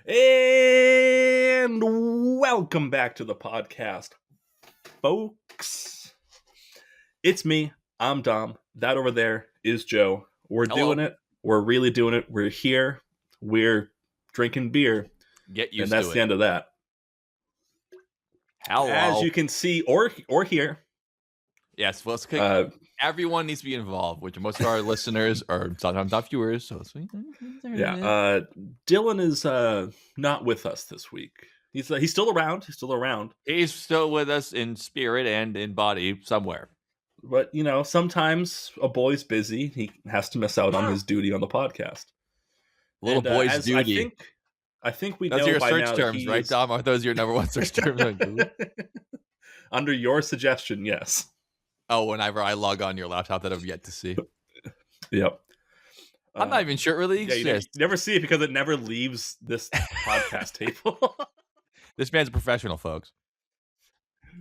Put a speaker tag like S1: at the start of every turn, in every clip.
S1: And welcome back to the podcast, folks. It's me. I'm Dom. That over there is Joe. We're
S2: Hello.
S1: doing it. We're really doing it. We're here. We're drinking beer.
S2: Get used
S1: and that's
S2: to
S1: the
S2: it.
S1: end of that.
S2: Hello.
S1: As you can see or hear.
S2: Yes, well, everyone needs to be involved, which most of our listeners are sometimes not viewers. So
S1: Dylan is not with us this week. He's still around. He's
S2: still with us in spirit and in body somewhere.
S1: But, sometimes a boy's busy. He has to miss out on his duty on the podcast.
S2: Little boy's duty.
S1: I think we
S2: those
S1: know
S2: are your
S1: by
S2: search
S1: now
S2: terms, right, Dom? Are those your number one search terms?
S1: Under your suggestion, yes.
S2: Oh, whenever I log on your laptop that I've yet to see.
S1: Yep.
S2: I'm not even sure it really exists.
S1: You never see it because it never leaves this podcast table.
S2: This man's a professional, folks.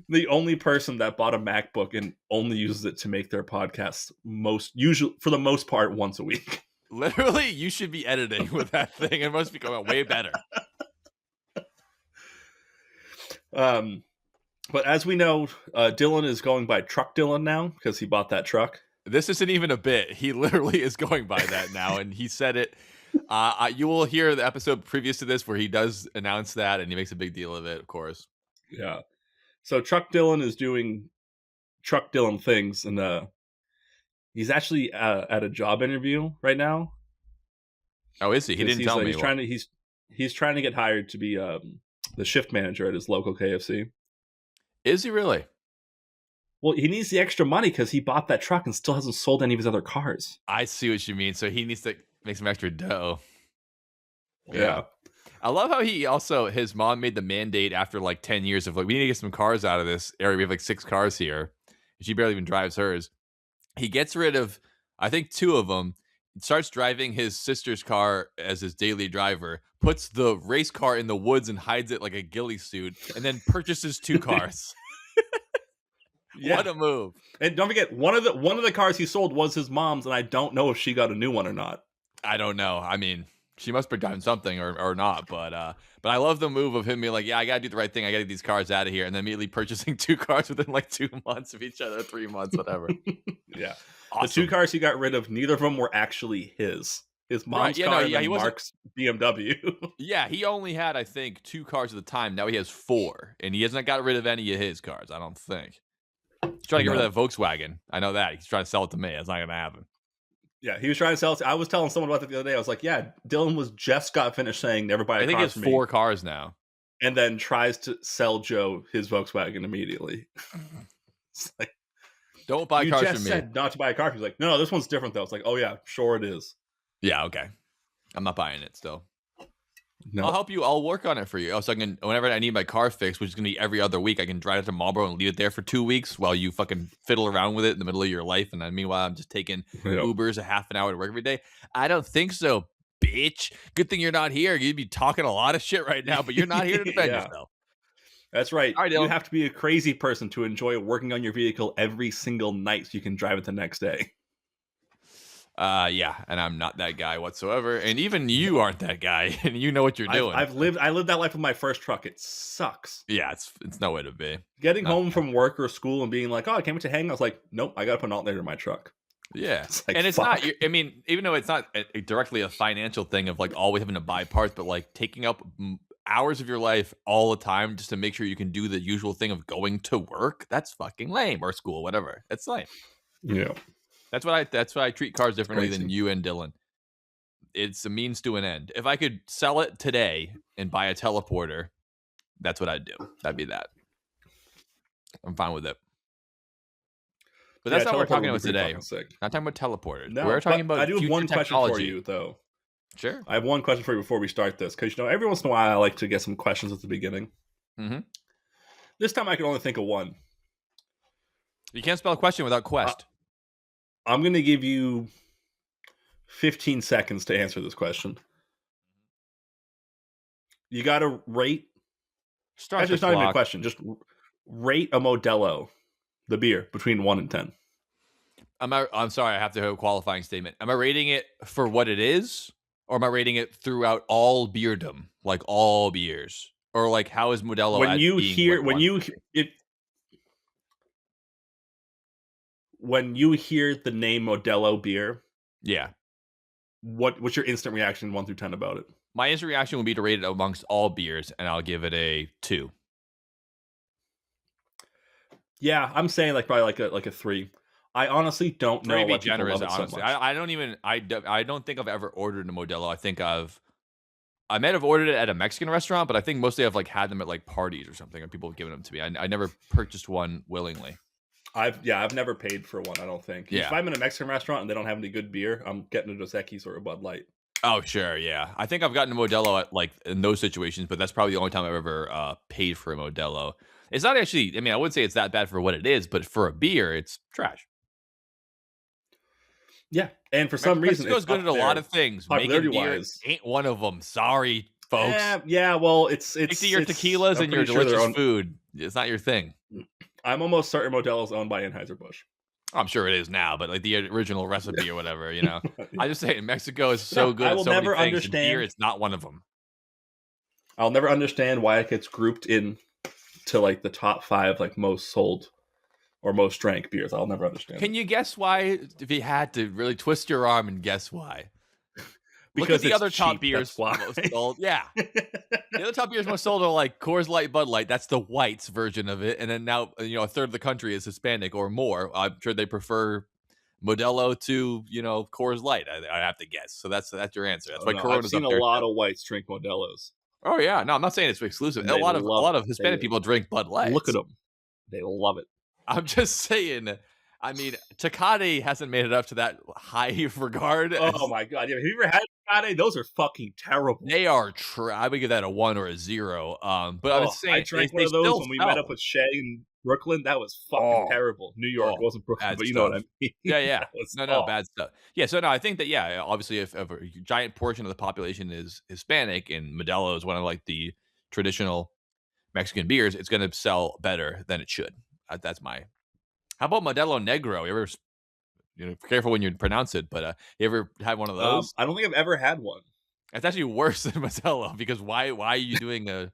S1: The only person that bought a MacBook and only uses it to make their podcasts for the most part once a week.
S2: Literally, you should be editing with that thing. It must be going way better.
S1: But as we know, Dylan is going by Truck Dylan now because he bought that truck.
S2: This isn't even a bit. He literally is going by that now, and he said it. You will hear the episode previous to this where he does announce that, and he makes a big deal of it, of course.
S1: Yeah. So Truck Dylan is doing Truck Dylan things, and he's actually at a job interview right now.
S2: Oh, is he? He didn't tell me.
S1: He's trying to get hired to be the shift manager at his local KFC.
S2: Is he really?
S1: Well, he needs the extra money because he bought that truck and still hasn't sold any of his other cars.
S2: I see what you mean. So he needs to make some extra dough.
S1: Yeah.
S2: I love how his mom made the mandate after like 10 years of like, we need to get some cars out of this area. We have like 6 cars here. She barely even drives hers. He gets rid of, I think, 2 of them, starts driving his sister's car as his daily driver, puts the race car in the woods and hides it like a ghillie suit, and then purchases 2 cars. Yeah. What a move.
S1: And don't forget, one of the cars he sold was his mom's, and I don't know if she got a new one or not.
S2: I don't know. I mean, she must have done something or not, but I love the move of him being like, yeah, I gotta do the right thing. I gotta get these cars out of here, and then immediately purchasing 2 cars within like 2 months of each other, 3 months, whatever.
S1: Yeah.
S2: Awesome.
S1: The 2 cars he got rid of, neither of them were actually his. His mom's car and Mark's BMW.
S2: Yeah, he only had, I think, 2 cars at the time. Now he has 4, and he hasn't got rid of any of his cars, I don't think. He's trying to get rid of that Volkswagen. I know that. He's trying to sell it to me. That's not going to happen.
S1: Yeah, he was trying to sell it. I was telling someone about it the other day. I was like, yeah, Dylan just got finished saying never buy a car.
S2: I think he has 4 cars now.
S1: And then tries to sell Joe his Volkswagen immediately. It's like,
S2: don't buy cars from me.
S1: You just said not to buy a car. He's like, no, this one's different though. It's like, oh yeah, sure it is.
S2: Yeah, okay. I'm not buying it still.
S1: No.
S2: I'll help you. I'll work on it for you. So I can, whenever I need my car fixed, which is going to be every other week, I can drive it to Marlboro and leave it there for 2 weeks while you fucking fiddle around with it in the middle of your life. And then meanwhile, I'm just taking Ubers a half an hour to work every day. I don't think so, bitch. Good thing you're not here. You'd be talking a lot of shit right now, but you're not here to defend yourself.
S1: That's right. You have to be a crazy person to enjoy working on your vehicle every single night so you can drive it the next day.
S2: Yeah, and I'm not that guy whatsoever, and even you aren't that guy, and you know what you're doing.
S1: I lived that life with my first truck. It sucks.
S2: Yeah, it's no way to be.
S1: Getting home from work or school and being like, oh, I can't wait to hang. I was like, nope, I got to put an alternator in my truck.
S2: Yeah, and it's not. I mean, even though it's not directly a financial thing of like always having to buy parts, but like taking up hours of your life all the time just to make sure you can do the usual thing of going to work. That's fucking lame, or school, whatever. It's lame.
S1: Yeah.
S2: That's why I treat cars differently than you and Dylan. It's a means to an end. If I could sell it today and buy a teleporter, that's what I'd do. That'd be that. I'm fine with it. But that's not what we're talking about today. Not talking about teleporters.
S1: No,
S2: we're talking about
S1: I do have one question for you, though.
S2: Sure.
S1: I have one question for you before we start this, because every once in a while I like to get some questions at the beginning.
S2: Mm-hmm.
S1: This time I can only think of one.
S2: You can't spell a question without quest.
S1: I'm going to give you 15 seconds to answer this question. You got to rate. Actually, it's not even a question. Just rate a Modelo, the beer, between 1 and 10.
S2: I'm sorry, I have to have a qualifying statement. Am I rating it for what it is Or am I rating it throughout all beerdom, like all beers? Or like how is Modelo
S1: When
S2: at
S1: you
S2: being
S1: hear
S2: like
S1: when
S2: one
S1: you
S2: through three?
S1: it when you hear the name Modelo beer,
S2: Yeah.
S1: what's your instant reaction 1 through 10 about it?
S2: My instant reaction would be to rate it amongst all beers, and I'll give it a 2.
S1: Yeah, I'm saying like probably like a 3. I honestly don't
S2: 3
S1: know
S2: would be
S1: why people
S2: generous,
S1: love it so
S2: honestly.
S1: much.
S2: I don't even I don't think I've ever ordered a Modelo. I might have ordered it at a Mexican restaurant, but I think mostly I've like had them at like parties or something, and people have given them to me. I never purchased one willingly.
S1: I've never paid for one, I don't think. If
S2: Yeah.
S1: I'm in a Mexican restaurant and they don't have any good beer, I'm getting a Dos Equis or a Bud Light.
S2: Oh, sure, yeah. I think I've gotten a Modelo at like in those situations, but that's probably the only time I've ever paid for a Modelo. It's not actually. I mean, I wouldn't say it's that bad for what it is, but for a beer, it's trash.
S1: Yeah, and for some reason,
S2: Mexico's
S1: it's
S2: good
S1: up
S2: at a lot
S1: there
S2: of things. Making beer
S1: popularity-wise.
S2: ain't one of them. Sorry, folks.
S1: Yeah, well,
S2: Stick to your tequilas
S1: I'm
S2: and your
S1: pretty sure they're
S2: delicious
S1: owned.
S2: food. It's not your thing.
S1: I'm almost certain Modelo's owned by Anheuser-Busch.
S2: I'm sure it is now, but like the original recipe or whatever, you know. I just say Mexico is
S1: No,
S2: so good
S1: I
S2: at
S1: will
S2: so many
S1: never
S2: things, and beer,
S1: understand.
S2: it's not one of them.
S1: I'll never understand why it gets grouped in to like the top 5 like most sold or most drank beers. I'll never understand
S2: Can
S1: it.
S2: you guess why? If you had to really twist your arm and guess why? Look at
S1: Because
S2: the
S1: it's
S2: other top
S1: cheap,
S2: beers
S1: that's why.
S2: most sold. Yeah. The other top beers most sold are like Coors Light, Bud Light. That's the whites version of it. And then now, a third of the country is Hispanic or more. I'm sure they prefer Modelo to, Coors Light. I have to guess. So that's your answer. That's
S1: Oh,
S2: why
S1: no, I've
S2: Corona's
S1: seen
S2: up
S1: a
S2: there
S1: lot
S2: too.
S1: of whites drink Modelos,
S2: Oh yeah, no, I'm not saying it's exclusive.
S1: and
S2: A
S1: they
S2: lot of a
S1: love
S2: lot
S1: it.
S2: of Hispanic people drink Bud
S1: Look at
S2: Lights.
S1: them. They love it.
S2: I'm just saying. I mean, Tecate hasn't made it up to that high regard.
S1: Oh my god! Yeah, have you ever had Tecate? Those are fucking terrible.
S2: They are. I would give that a 1 or a 0. But I'm just
S1: I
S2: saying
S1: drank
S2: they
S1: one of those
S2: still
S1: when we met up
S2: sell.
S1: with Shay in Brooklyn. That was fucking
S2: Oh,
S1: terrible. New York,
S2: oh,
S1: it wasn't Brooklyn,
S2: bad
S1: but you know what I
S2: stuff.
S1: mean.
S2: Yeah.
S1: That was
S2: No, bad stuff. Yeah, so no, I think that obviously if a giant portion of the population is Hispanic and Modelo is one of like the traditional Mexican beers, it's going to sell better than it should. That's my. How about Modelo Negro? You ever, careful when you pronounce it, but you ever had one of those?
S1: I don't think I've ever had one.
S2: It's actually worse than Modelo because why are you doing why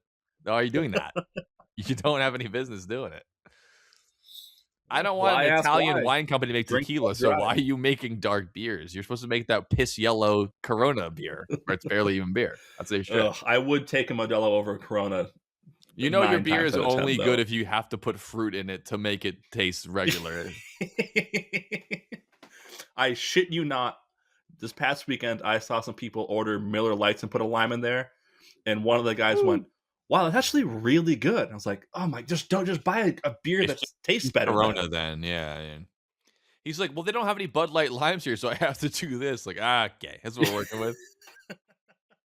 S2: are you doing that? You don't have any business doing it. I don't want
S1: Why
S2: an
S1: ask
S2: Italian
S1: why?
S2: wine company to make
S1: Drink
S2: tequila,
S1: Bud
S2: so
S1: Dry.
S2: why are you making dark beers? You're supposed to make that piss yellow Corona beer, where it's barely even beer. That's what you should.
S1: I would take a Modelo over a Corona.
S2: Your
S1: 9
S2: beer
S1: times
S2: is
S1: out of 10,
S2: only
S1: though.
S2: good if you have to put fruit in it to make it taste regular.
S1: I shit you not. This past weekend, I saw some people order Miller Lights and put a lime in there, and one of the guys went, "Wow, that's actually really good." I was like, "Oh my, don't just buy a beer that tastes better."
S2: Corona, then, yeah. He's like, "Well, they don't have any Bud Light limes here, so I have to do this." Like, okay, that's what we're working with.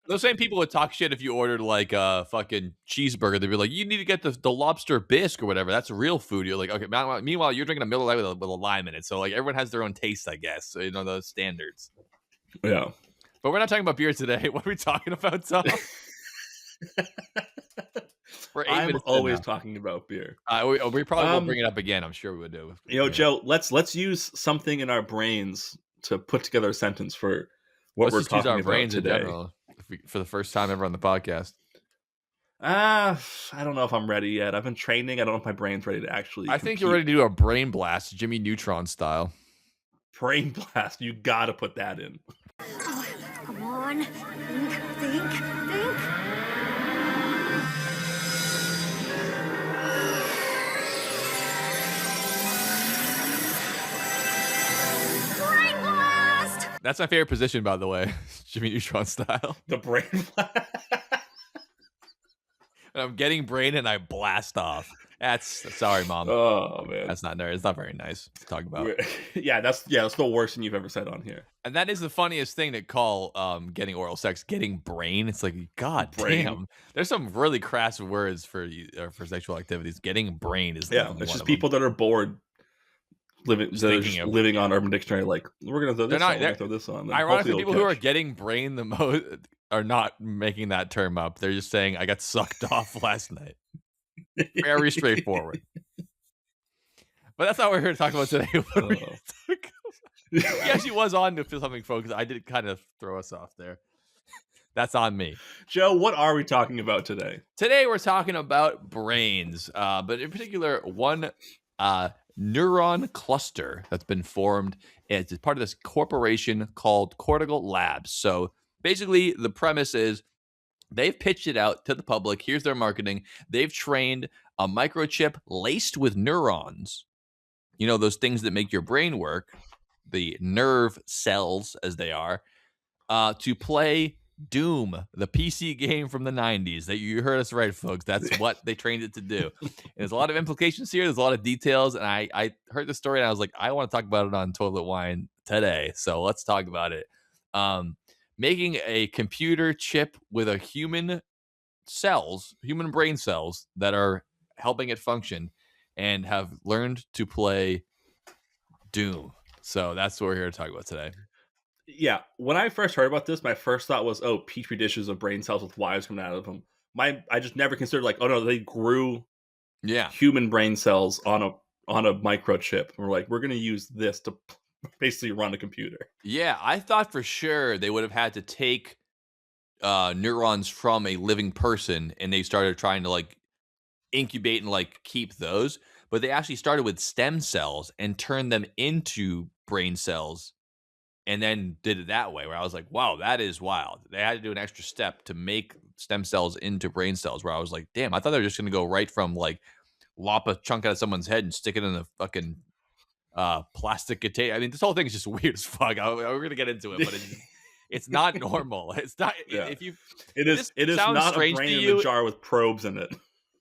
S2: Those same people would talk shit if you ordered like a fucking cheeseburger. They'd be like, "You need to get the lobster bisque or whatever. That's real food." You're like, "Okay." Meanwhile, you're drinking a Miller Lite with a lime in it. So like, everyone has their own taste, I guess. So, those standards.
S1: Yeah.
S2: But we're not talking about beer today. What are we talking about, Tom? We're 8
S1: I'm
S2: minutes in
S1: always
S2: now.
S1: talking about beer.
S2: We probably will bring it up again. I'm sure we would do.
S1: Joe, let's use something in our brains to put together a sentence for what
S2: Let's
S1: we're
S2: just use
S1: talking
S2: our
S1: about
S2: brains
S1: today.
S2: in general for the first time ever on the podcast.
S1: I don't know if I'm ready yet. I've been training. I don't know if my brain's ready to actually.
S2: I think you're ready to do a brain blast, Jimmy Neutron style.
S1: Brain blast. You got to put that in.
S3: Oh, come on. Think. Brain blast!
S2: That's my favorite position, by the way. Jimmy Neutron style.
S1: The brain blast.
S2: And I'm getting brain and I blast off. Sorry, Mom.
S1: Oh man,
S2: It's not very nice to talk about.
S1: That's the worst thing you've ever said on here.
S2: And that is the funniest thing to call getting oral sex, getting brain. It's like, God
S1: Brain.
S2: damn. There's some really crass words for sexual activities. Getting brain is
S1: It's just people that are bored living on Urban Dictionary. Like, we're gonna throw this on. We're gonna throw this on.
S2: Ironically, people who are getting brain the most are not making that term up. They're just saying, I got sucked off last night. Very straightforward. But that's not what we're here to talk about today. He actually was on to something, folks. I did kind of throw us off there. That's on me.
S1: Joe, what are we talking about today?
S2: Today we're talking about brains, but in particular one neuron cluster that's been formed as part of this corporation called Cortical Labs. So basically, the premise is they've pitched it out to the public. Here's their marketing. They've trained a microchip laced with neurons. You know, those things that make your brain work, the nerve cells as they are, to play Doom, the PC game from the 90s. That you heard us right, folks. That's what they trained it to do. And there's a lot of implications here. There's a lot of details. And I heard the story and I was like, I want to talk about it on Toilet Wine today. So let's talk about it. Making a computer chip with a human brain cells that are helping it function and have learned to play Doom. So that's what we're here to talk about today.
S1: Yeah, when I first heard about this, my first thought was, oh, petri dishes of brain cells with wires coming out of them. I just never considered like, oh no, they grew human brain cells on a microchip. We're like, we're gonna use this to basically run a computer.
S2: Yeah, I thought for sure they would have had to take neurons from a living person, and they started trying to like incubate and like keep those. But they actually started with stem cells and turned them into brain cells, and then did it that way. Where I was like, wow, that is wild. They had to do an extra step to make stem cells into brain cells. Where I was like, damn, I thought they were just going to go right from like lop a chunk out of someone's head and stick it in a fucking plastic container. I mean, this whole thing is just weird as fuck. We're gonna get into it, but it's not normal. It's not.
S1: Yeah.
S2: If you,
S1: it is not a brain in a jar with probes in it.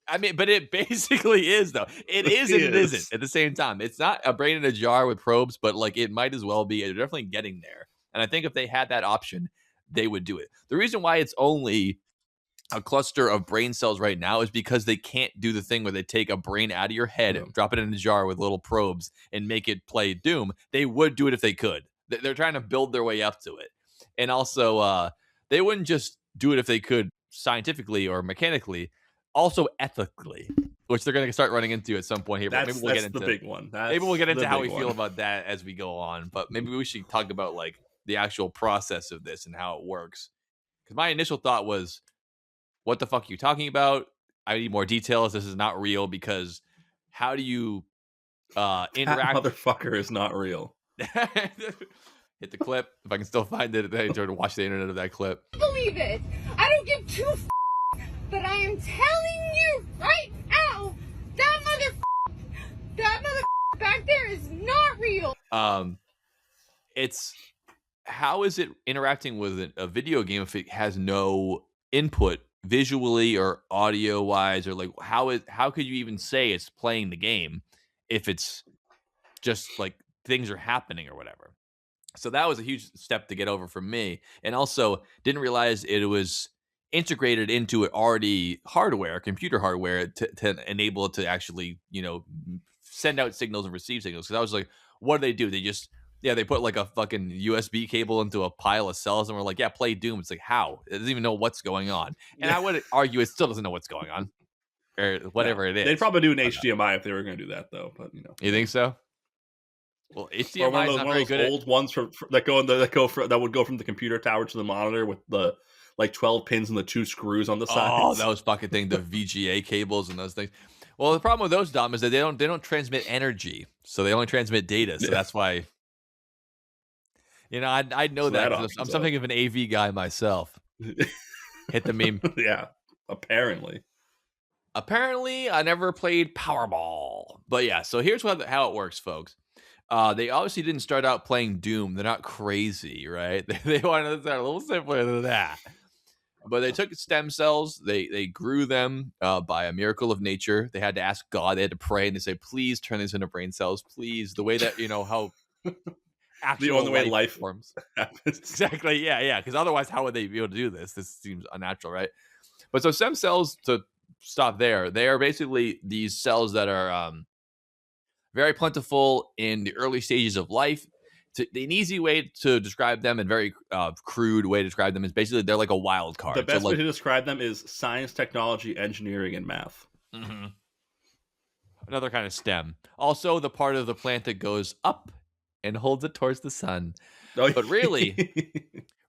S2: I mean, but it basically is though. It is and it isn't at the same time. It's not a brain in a jar with probes, but like it might as well be. They're definitely getting there. And I think if they had that option, they would do it. The reason why it's only a cluster of brain cells right now is because they can't do the thing where they take a brain out of your head, drop it in a jar with little probes, and make it play Doom. They would do it if they could. They're trying to build their way up to it. And also, they wouldn't just do it if they could scientifically or mechanically, also ethically, which they're going to start running into at some point here. But maybe we'll get into
S1: the big one.
S2: Maybe we'll get into how we feel about that as we go on. But maybe we should talk about like the actual process of this and how it works. Because my initial thought was, what the fuck are you talking about? I need more details. This is not real because how do you interact?
S1: That motherfucker is not real.
S2: Hit the clip. If I can still find it, I tried to watch the internet of that clip.
S4: Believe it. I don't give two but I am telling you right now, that back there is not real.
S2: It's how is it interacting with a video game if it has no input visually or audio wise, or like how could you even say it's playing the game if it's just like things are happening or whatever? So that was a huge step to get over for me, and also didn't realize it was integrated into it already computer hardware to enable it to actually, you know, send out signals and receive signals. Because I was like, what do? They put like a fucking USB cable into a pile of cells and we're like, yeah, play Doom. It's like, how? It doesn't even know what's going on. And I would argue it still doesn't know what's going on or whatever it is.
S1: They'd probably do an HDMI if they were going to do that, though. But, you know.
S2: You think so? Well, HDMI is not very good.
S1: Old ones that would go from the computer tower to the monitor with the like 12 pins and the 2 screws on the sides.
S2: Oh, those fucking thing, the VGA cables and those things. Well, the problem with those, Dom, is that they don't transmit energy, so they only transmit data. So that's why, you know, I know that. I'm something of an AV guy myself. Hit the meme.
S1: Yeah, apparently.
S2: Apparently, I never played Powerball, but yeah. So here's how it works, folks. They obviously didn't start out playing Doom. They're not crazy, right? They wanted to start a little simpler than that. But they took stem cells, they grew them by a miracle of nature. They had to ask God, they had to pray, and they say, please turn these into brain cells, please. The way that, you know, how actual
S1: the only way life
S2: forms.
S1: happens.
S2: Exactly, yeah. Because otherwise, how would they be able to do this? This seems unnatural, right? But so stem cells, to stop there, they are basically these cells that are very plentiful in the early stages of life. An easy way to describe them, and very crude way to describe them, is basically they're like a wild card.
S1: The best way to describe them is science, technology, engineering, and math.
S2: Mm-hmm. Another kind of stem. Also, the part of the plant that goes up and holds it towards the sun.
S1: Oh,
S2: but really,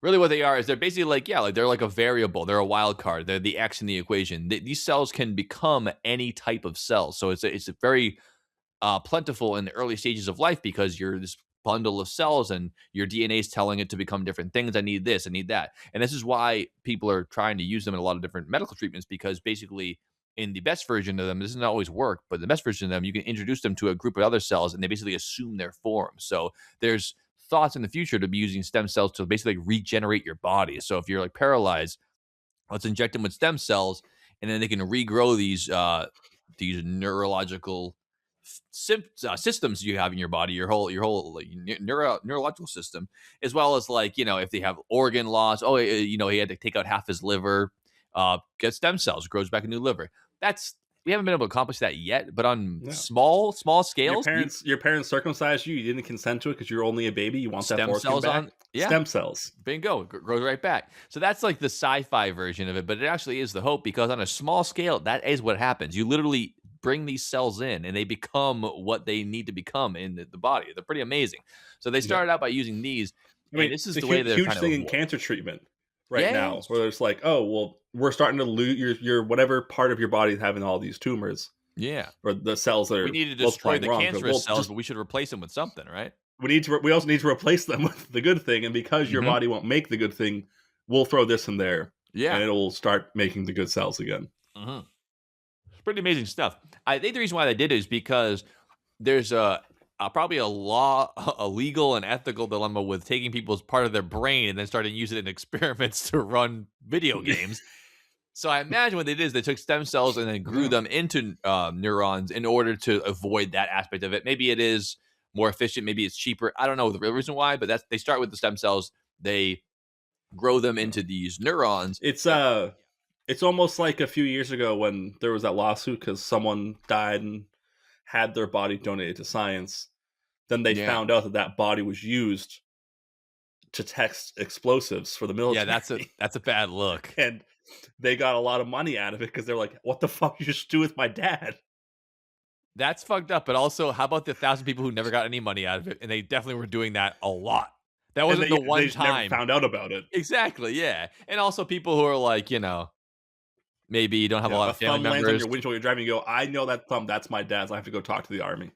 S2: Really, what they are is they're basically like, yeah, like they're like a variable. They're a wild card. They're the X in the equation. These cells can become any type of cell. So it's a very plentiful in the early stages of life because you're this bundle of cells and your DNA is telling it to become different things. I need this, I need that. And this is why people are trying to use them in a lot of different medical treatments because basically in the best version of them, this doesn't always work, but the best version of them, you can introduce them to a group of other cells and they basically assume their form. So there's thoughts in the future to be using stem cells to basically regenerate your body. So if you're like paralyzed, let's inject them with stem cells and then they can regrow these neurological systems you have in your body, your whole like, neurological system, as well as like if they have organ loss. Oh, he had to take out half his liver, get stem cells, grows back a new liver. We haven't been able to accomplish that yet, but on small scales.
S1: Your parents circumcised you. You didn't consent to it because you're only a baby. You want that
S2: stem
S1: organ
S2: cells
S1: back. Stem cells.
S2: Bingo, grows right back. So that's like the sci-fi version of it, but it actually is the hope because on a small scale, that is what happens. You literally bring these cells in and they become what they need to become in the body. They're pretty amazing. So they started out by using these.
S1: I mean,
S2: this is
S1: the
S2: way they're
S1: huge
S2: kind
S1: thing
S2: of
S1: in cancer treatment now, where it's like, oh, well, we're starting to lose your whatever part of your body is having all these tumors.
S2: Yeah,
S1: or the cells that are
S2: we need to destroy the cancerous cells,
S1: just,
S2: but we should replace them with something, right?
S1: We also need to replace them with the good thing, and because your body won't make the good thing, we'll throw this in there, and it'll start making the good cells again.
S2: It's pretty amazing stuff. I think the reason why they did it is because there's probably a legal and ethical dilemma with taking people's part of their brain and then starting using it in experiments to run video games. So I imagine what they did is they took stem cells and then grew them into neurons in order to avoid that aspect of it. Maybe it is more efficient. Maybe it's cheaper. I don't know the real reason why, but they start with the stem cells. They grow them into these neurons.
S1: It's almost like a few years ago when there was that lawsuit because someone died and had their body donated to science. Then they found out that body was used to test explosives for the military.
S2: Yeah, that's a bad look.
S1: And they got a lot of money out of it because they're like, what the fuck did you just do with my dad?
S2: That's fucked up. But also, how about the 1,000 people who never got any money out of it? And they definitely were doing that a lot. That wasn't the one time.
S1: Never found out about it.
S2: Exactly, yeah. And also people who are like, maybe you don't have a lot of family members.
S1: Lands on your windshield while you're driving, you go, I know that thumb, that's my dad's. I have to go talk to the army.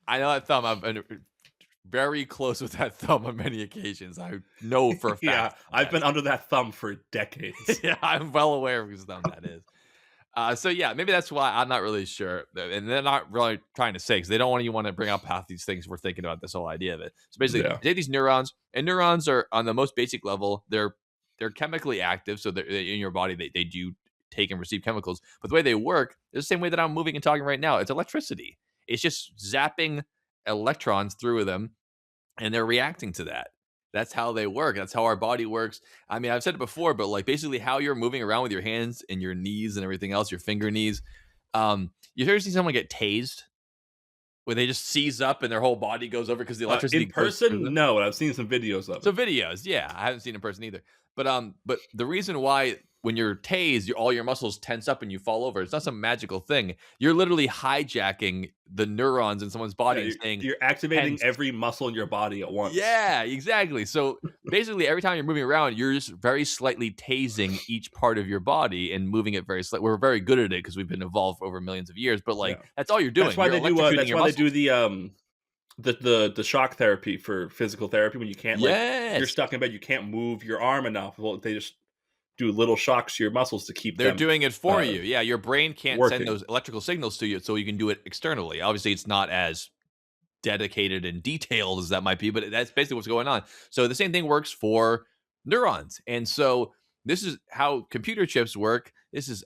S2: I know that thumb. I've been very close with that thumb on many occasions. I know for a fact.
S1: Yeah, I've been under that thumb for decades.
S2: Yeah, I'm well aware of whose thumb that is. So yeah, maybe that's why I'm not really sure, and they're not really trying to say because they don't want to bring up half these things we're thinking about this whole idea of it. So basically, they take these neurons, and neurons are on the most basic level. They're chemically active, so they're in your body. They do take and receive chemicals, but the way they work is the same way that I'm moving and talking right now. It's electricity. It's just zapping electrons through them, and they're reacting to that. That's how they work. That's how our body works. I mean, I've said it before, but like basically how you're moving around with your hands and your knees and everything else, your finger knees. You ever see someone get tased where they just seize up and their whole body goes over because the electricity
S1: in person? No, I've seen some videos of it.
S2: So videos, yeah, I haven't seen in person either. But the reason why when you're tased, all your muscles tense up and you fall over. It's not some magical thing. You're literally hijacking the neurons in someone's body and saying
S1: you're activating every muscle in your body at once.
S2: Yeah, exactly. So basically, every time you're moving around, you're just very slightly tasing each part of your body and moving it very slightly. We're very good at it because we've been evolved over millions of years. But that's all you're doing.
S1: That's why
S2: they
S1: do the shock therapy for physical therapy when you can't you're stuck in bed, you can't move your arm enough. Well, they just do little shocks to your muscles to keep
S2: They're
S1: them,
S2: doing it for you. Yeah, your brain can't
S1: working.
S2: send those electrical signals to you, so you can do it externally. Obviously, it's not as dedicated and detailed as that might be, but that's basically what's going on. So the same thing works for neurons. And so this is how computer chips work. This is,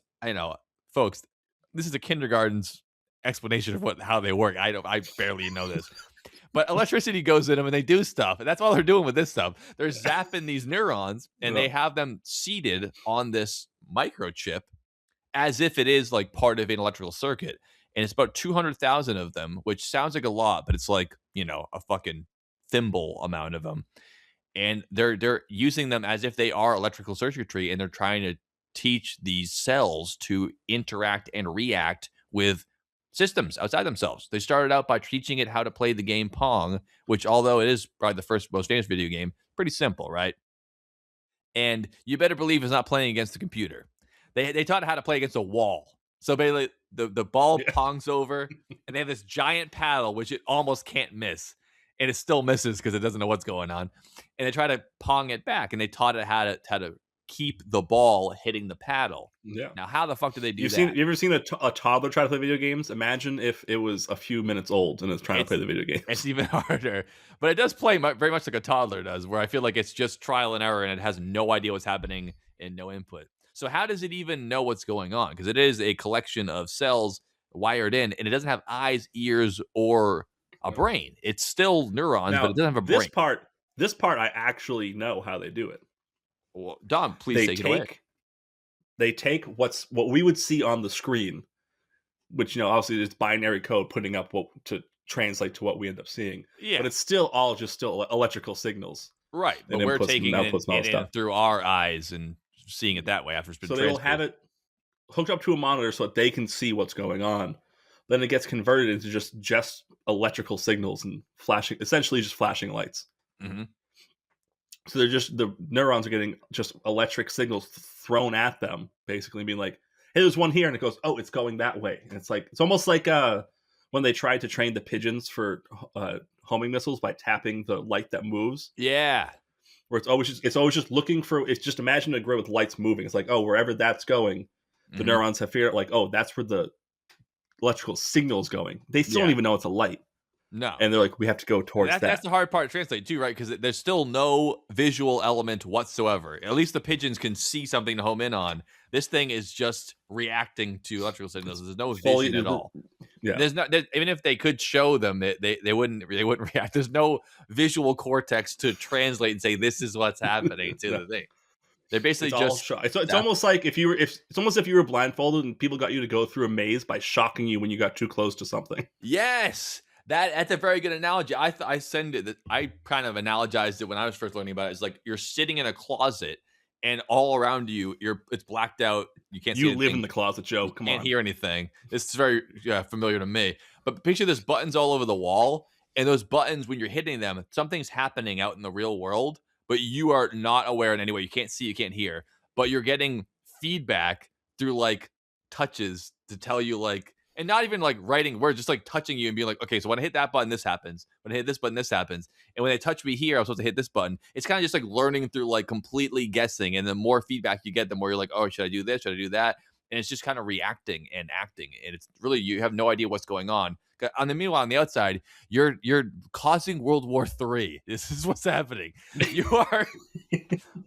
S2: folks, this is a kindergarten's explanation of how they work. I barely know this. But electricity goes in them and they do stuff. And that's all they're doing with this stuff. They're zapping these neurons and they have them seated on this microchip as if it is like part of an electrical circuit. And it's about 200,000 of them, which sounds like a lot, but it's like, a fucking thimble amount of them. And they're using them as if they are electrical circuitry, and they're trying to teach these cells to interact and react with systems outside themselves. They started out by teaching it how to play the game Pong, which, although it is probably the first most famous video game, pretty simple, right? and you better believe it's not playing against the computer. They taught it how to play against a wall. So basically, the ball
S1: Yeah.
S2: pongs over, and they have this giant paddle which it almost can't miss, and it still misses because it doesn't know what's going on. And they try to pong it back, and they taught it how to keep the ball hitting the paddle.
S1: Yeah.
S2: Now, how the fuck do they do
S1: You
S2: that?
S1: ever seen a toddler try to play video games? Imagine if it was a few minutes old and it's trying to play the video game.
S2: It's even harder, but it does play very much like a toddler does, where I feel like it's just trial and error, and it has no idea what's happening and no input. So how does it even know what's going on? Because it is a collection of cells wired in, and it doesn't have eyes, ears, or a brain. It's still neurons,
S1: Now,
S2: but it doesn't have a brain.
S1: this part, I actually know how they do it.
S2: Well, Dom, please take it away.
S1: They take what we would see on the screen, which obviously it's binary code putting up what to translate to what we end up seeing.
S2: Yeah,
S1: But it's still electrical signals.
S2: right. But
S1: and
S2: we're
S1: inputs and
S2: taking
S1: outputs and all
S2: it in
S1: stuff.
S2: through our eyes and seeing it that way after it's been
S1: So they will
S2: transferred.
S1: have it hooked up to a monitor so that they can see what's going on. Then it gets converted into just electrical signals and essentially just flashing lights.
S2: Mm-hmm.
S1: So the neurons are getting just electric signals thrown at them, basically being like, "Hey, there's one here," and it goes, "Oh, it's going that way." And it's almost like when they tried to train the pigeons for homing missiles by tapping the light that moves.
S2: Yeah.
S1: Where it's always just looking for. It's just imagine a grid with lights moving. It's like, oh, wherever that's going, the
S2: Mhm.
S1: neurons have figured out like, oh, that's where the electrical signal's going. They still don't
S2: Yeah.
S1: even know it's a light,
S2: No.
S1: and they're like, we have to go towards that.
S2: That's the hard part to translate too, right? Because there's still no visual element whatsoever. At least the pigeons can see something to home in on. This thing is just reacting to electrical signals. There's no vision at all.
S1: Yeah.
S2: Even if they could show them, they wouldn't react. There's no visual cortex to translate and say this is what's happening to
S1: Yeah.
S2: the thing. They're basically
S1: It's all
S2: just
S1: it's almost like if you were blindfolded and people got you to go through a maze by shocking you when you got too close to something.
S2: Yes, that's a very good analogy. I kind of analogized it when I was first learning about it. It's like you're sitting in a closet and all around you, it's blacked out. You can't see
S1: You
S2: anything.
S1: live in the closet, Joe. Come
S2: Can't
S1: on.
S2: hear anything. This is very familiar to me. But picture there's buttons all over the wall, and those buttons, when you're hitting them, something's happening out in the real world, but you are not aware in any way. You can't see, you can't hear, but you're getting feedback through like touches to tell you like, and not even like writing words, just like touching you and being like, okay, so when I hit that button, this happens. When I hit this button, this happens. And when they touch me here, I'm supposed to hit this button. It's kind of just like learning through like completely guessing. And the more feedback you get, the more you're like, oh, should I do this? Should I do that? And it's just kind of reacting and acting. And it's really, you have no idea what's going on. Meanwhile, on the outside, you're causing World War III. This is what's happening. You are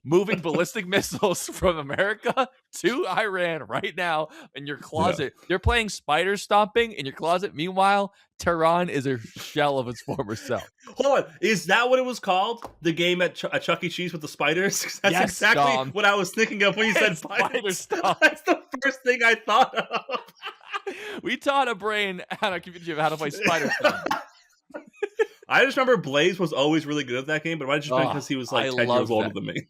S2: moving ballistic missiles from America to Iran right now in your closet. They're playing spider stomping in your closet. Meanwhile, Tehran is a shell of its former self.
S1: Hold on. Is that what it was called? The game at Chuck E. Cheese with the spiders? That's
S2: Yes,
S1: exactly
S2: Dom.
S1: what I was thinking of when you said
S2: Spider
S1: spiders.
S2: stomp.
S1: That's the first thing I thought of.
S2: We taught a brain on our computer how to play spider stomp.
S1: I just remember Blaze was always really good at that game, but it might have just been because he was like
S2: I
S1: 10
S2: love
S1: years older
S2: that.
S1: than me.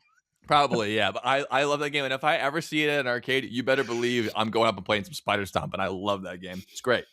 S2: Probably, yeah. But I love that game. And if I ever see it at an arcade, you better believe I'm going up and playing some Spider Stomp. And I love that game. It's great.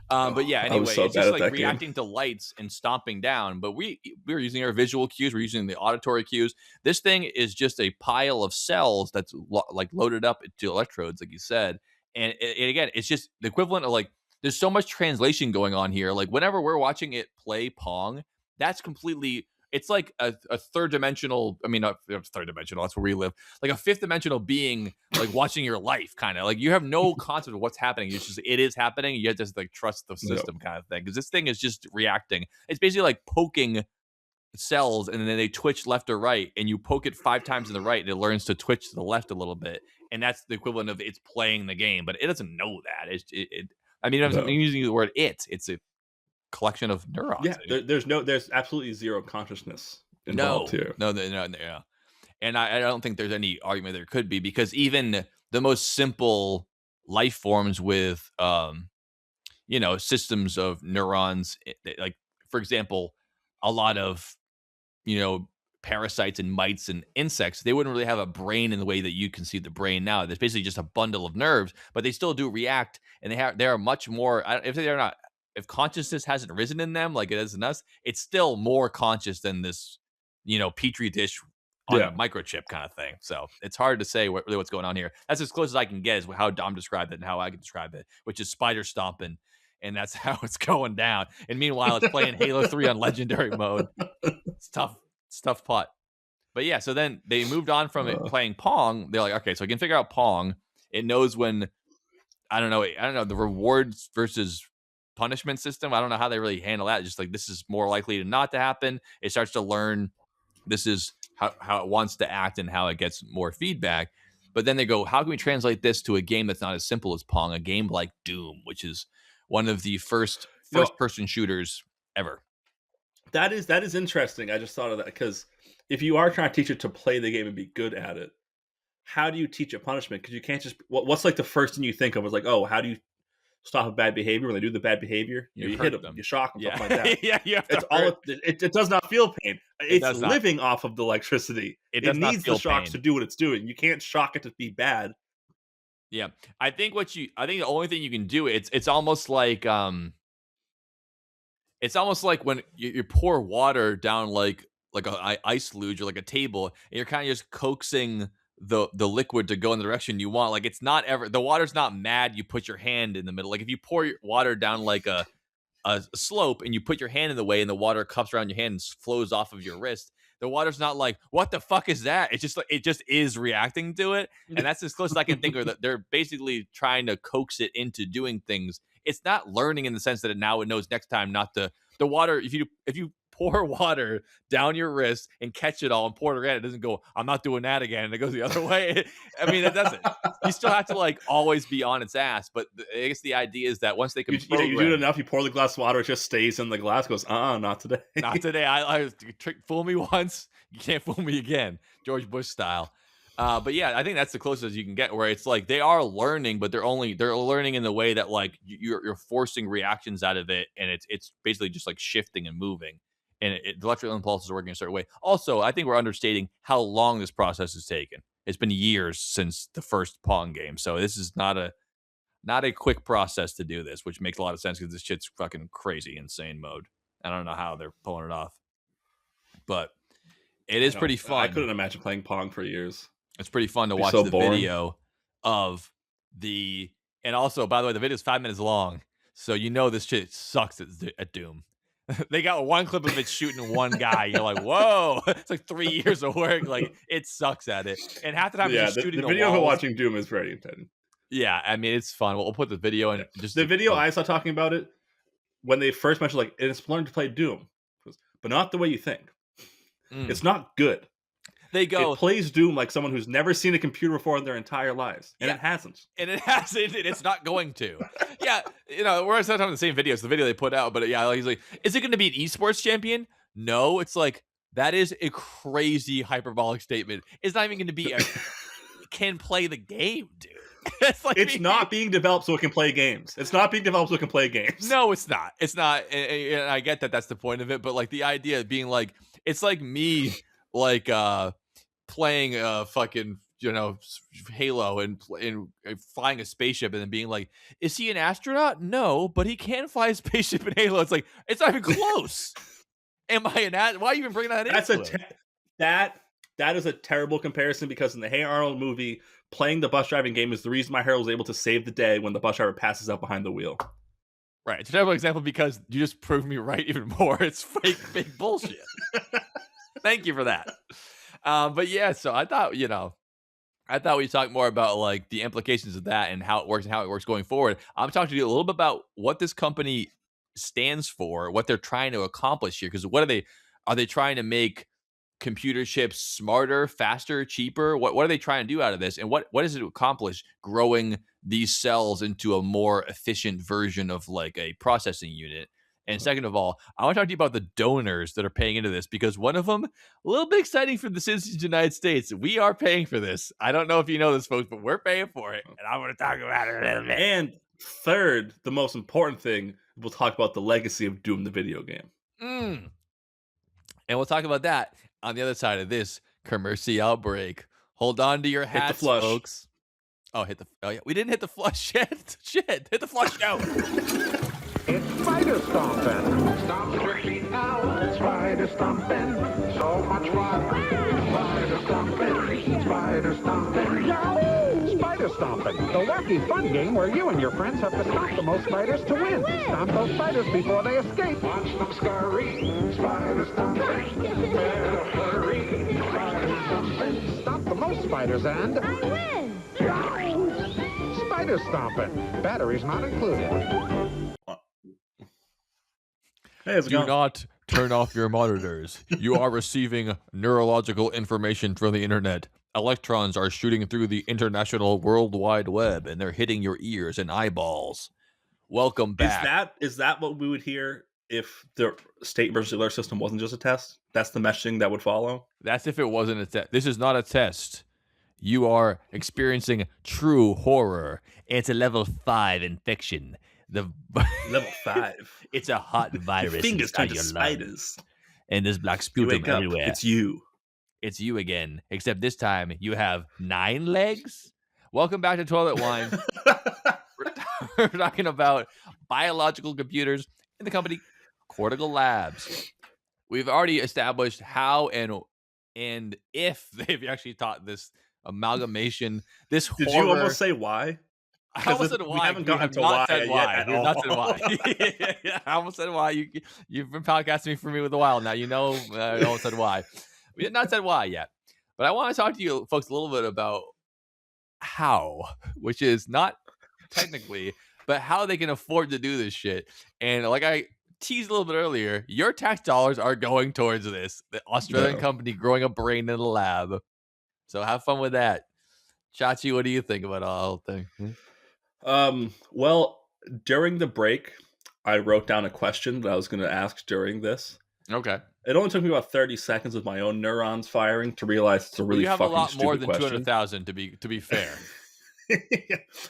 S2: But yeah,
S1: I was
S2: anyway,
S1: so
S2: it's
S1: bad
S2: just
S1: at
S2: like
S1: that game.
S2: reacting to lights and stomping down. But we were using our visual cues. We're using the auditory cues. This thing is just a pile of cells that's like loaded up to electrodes, like you said. And again, it's just the equivalent of like, there's so much translation going on here. Like whenever we're watching it play Pong, that's completely, it's like a third dimensional, I mean, not third dimensional, that's where we live, like a fifth dimensional being like watching your life, kind of like you have no concept of what's happening. It's just, it is happening. You have to just like trust the system kind of thing. Because this thing is just reacting. It's basically like poking cells and then they twitch left or right, and you poke it 5 times in the right and it learns to twitch to the left a little bit. And that's the equivalent of it's playing the game, but it doesn't know that. I'm using the word it's a collection of neurons.
S1: Yeah, there's absolutely zero consciousness involved here.
S2: No. And I don't think there's any argument there could be, because even the most simple life forms with, systems of neurons, like for example, a lot of, parasites and mites and insects, they wouldn't really have a brain in the way that you conceive the brain now. There's basically just a bundle of nerves, but they still do react, and they are much more. If consciousness hasn't risen in them like it is in us, it's still more conscious than this, petri dish on
S1: Yeah.
S2: a microchip kind of thing. So it's hard to say really what's going on here. That's as close as I can get is how Dom described it and how I can describe it, which is spider stomping. And that's how it's going down. And meanwhile, it's playing Halo 3 on legendary mode. It's tough. It's tough putt. But yeah, so then they moved on from it playing Pong. They're like, okay, so I can figure out Pong. It knows when, I don't know, the rewards versus punishment system. I don't know how they really handle that. Just like, this is more likely to not to happen. It starts to learn this is how it wants to act and how it gets more feedback. But then they go, how can we translate this to a game that's not as simple as Pong, a game like Doom, which is one of the first person shooters ever.
S1: That is interesting. I just thought of that because if you are trying to teach it to play the game and be good at it, how do you teach it punishment? Because you can't just what's like the first thing you think of is like, oh, how do you stop a bad behavior when they do the bad behavior? You hit them, you shock them, something like that.
S2: Yeah,
S1: it's all. It does not feel pain. It's living off of the electricity. It needs the shocks to do what it's doing. You can't shock it to be bad.
S2: Yeah, I think the only thing you can do it's almost like when you pour water down like a ice luge or like a table, and you're kind of just coaxing the liquid to go in the direction you want. Like it's not ever, the water's not mad. You put your hand in the middle. Like if you pour your water down like a slope and you put your hand in the way and the water cups around your hand and flows off of your wrist, the water's not like, what the fuck is that? It's just like, it just is reacting to it. And that's as close as I can think of that. They're basically trying to coax it into doing things. It's not learning in the sense that it knows next time not to, the water, if you pour water down your wrist and catch it all and pour it again, it doesn't go, I'm not doing that again, and it goes the other way. I mean, it doesn't. You still have to like always be on its ass. But I guess the idea is that once they can
S1: you do it enough, you pour the glass of water, it just stays in the glass, goes, not today.
S2: Not today. I fool me once, you can't fool me again. George Bush style. But yeah, I think that's the closest you can get, where it's like they are learning, but they're learning in the way that like you're forcing reactions out of it, and it's basically just like shifting and moving, and the electrical impulses are working a certain way. Also, I think we're understating how long this process has taken. It's been years since the first Pong game, so this is not a quick process to do this, which makes a lot of sense because this shit's fucking crazy, insane mode. I don't know how they're pulling it off, but it is pretty fun.
S1: I couldn't imagine playing Pong for years.
S2: It's pretty fun to watch the video of and also, by the way, the video is 5 minutes long, so you know this shit sucks at Doom. They got one clip of it shooting one guy. You're like, whoa, it's like 3 years of work. Like it sucks at it, and half the time it's just shooting
S1: the video of watching Doom is very intense.
S2: Yeah, I mean it's fun. We'll put the video in. Just
S1: the video I saw talking about it when they first mentioned like it's learned to play Doom, but not the way you think. It's not good.
S2: They go,
S1: it plays Doom like someone who's never seen a computer before in their entire lives, and it hasn't.
S2: And it hasn't, and it's not going to. Yeah, we're not talking the same videos, the video they put out, but yeah, he's like, is it going to be an esports champion? No, it's like, that is a crazy hyperbolic statement. It's not even going to be can play the game, dude. It's
S1: not being developed so it can play games. It's not being developed so it can play games.
S2: No, it's not. It's not. And I get that that's the point of it, but like the idea of being like, it's like me, like, playing fucking Halo and flying a spaceship and then being like, is he an astronaut? No, but he can fly a spaceship in Halo. It's like, it's not even close. Am I an astronaut? Why are you even bringing that in?
S1: That is a terrible comparison, because in the Hey Arnold movie, playing the bus driving game is the reason my hero was able to save the day when the bus driver passes out behind the wheel.
S2: Right. It's a terrible example because you just proved me right even more. It's fake bullshit. Thank you for that. But yeah, so I thought we talked more about like the implications of that and how it works going forward. I'm talking to you a little bit about what this company stands for, what they're trying to accomplish here. Because are they trying to make computer chips smarter, faster, cheaper? What are they trying to do out of this? And what does it accomplish growing these cells into a more efficient version of like a processing unit? And second of all, I want to talk to you about the donors that are paying into this, because one of them, a little bit exciting for the citizens of the United States. We are paying for this. I don't know if you know this, folks, but we're paying for it. And I want to talk about it a little bit.
S1: And third, the most important thing, we'll talk about the legacy of Doom, the video game.
S2: And we'll talk about that on the other side of this commercial break. Hold on to your hats, folks. Oh, yeah. We didn't hit the flush yet. Shit. Hit the flush now.
S5: It's spider stomping. Stomp your feet now. Spider stomping. So much fun. Spider stomping. Spider stomping. Yahoo! Spider stomping. The wacky fun game where you and your friends have to stomp the most spiders to win. Stomp those spiders before they escape. Watch them scurry. Spider stomping. Better hurry. Spider stomping. Stomp the most spiders and...
S3: I win!
S5: Yahoo! Spider stomping. Batteries not included.
S1: Hey, how's it
S2: Do
S1: going?
S2: not turn off your monitors. You are receiving neurological information from the internet. Electrons are shooting through the international World Wide Web, and they're hitting your ears and eyeballs. Welcome back.
S1: Is that what we would hear if the state emergency alert system wasn't just a test? That's the messaging that would follow.
S2: That's if it wasn't a test. This is not a test. You are experiencing true horror. It's a level 5 infection.
S1: Level 5.
S2: It's a hot virus.
S1: Your fingers turn
S2: inside
S1: to
S2: your lungs,
S1: spiders.
S2: and there's black
S1: You
S2: sputum
S1: wake up.
S2: everywhere.
S1: It's you.
S2: It's you again, except this time you have 9 legs. Welcome back to Toilet Wine. We're talking about biological computers in the company Cortical Labs. We've already established how and if they've actually taught this amalgamation, this
S1: Did
S2: horror.
S1: you almost say why?
S2: I almost said
S1: we
S2: why.
S1: haven't
S2: We
S1: gotten
S2: have
S1: to
S2: not
S1: why
S2: said
S1: yet
S2: why.
S1: at
S2: We have not said
S1: all.
S2: why. I almost said why. You've been podcasting me for me with a while now. You know, I almost said why. We have not said why yet. But I want to talk to you folks a little bit about how, which is not technically, but how they can afford to do this shit. And like I teased a little bit earlier, your tax dollars are going towards this. The Australian
S1: Yeah.
S2: company growing a brain in the lab. So have fun with that. Chachi, what do you think about all the thing?
S1: Well, during the break, I wrote down a question that I was going to ask during this.
S2: Okay.
S1: It only took me about 30 seconds of my own neurons firing to realize it's a really
S2: you have a
S1: fucking
S2: lot more
S1: stupid
S2: than
S1: question.
S2: 200,000 to be fair.
S1: I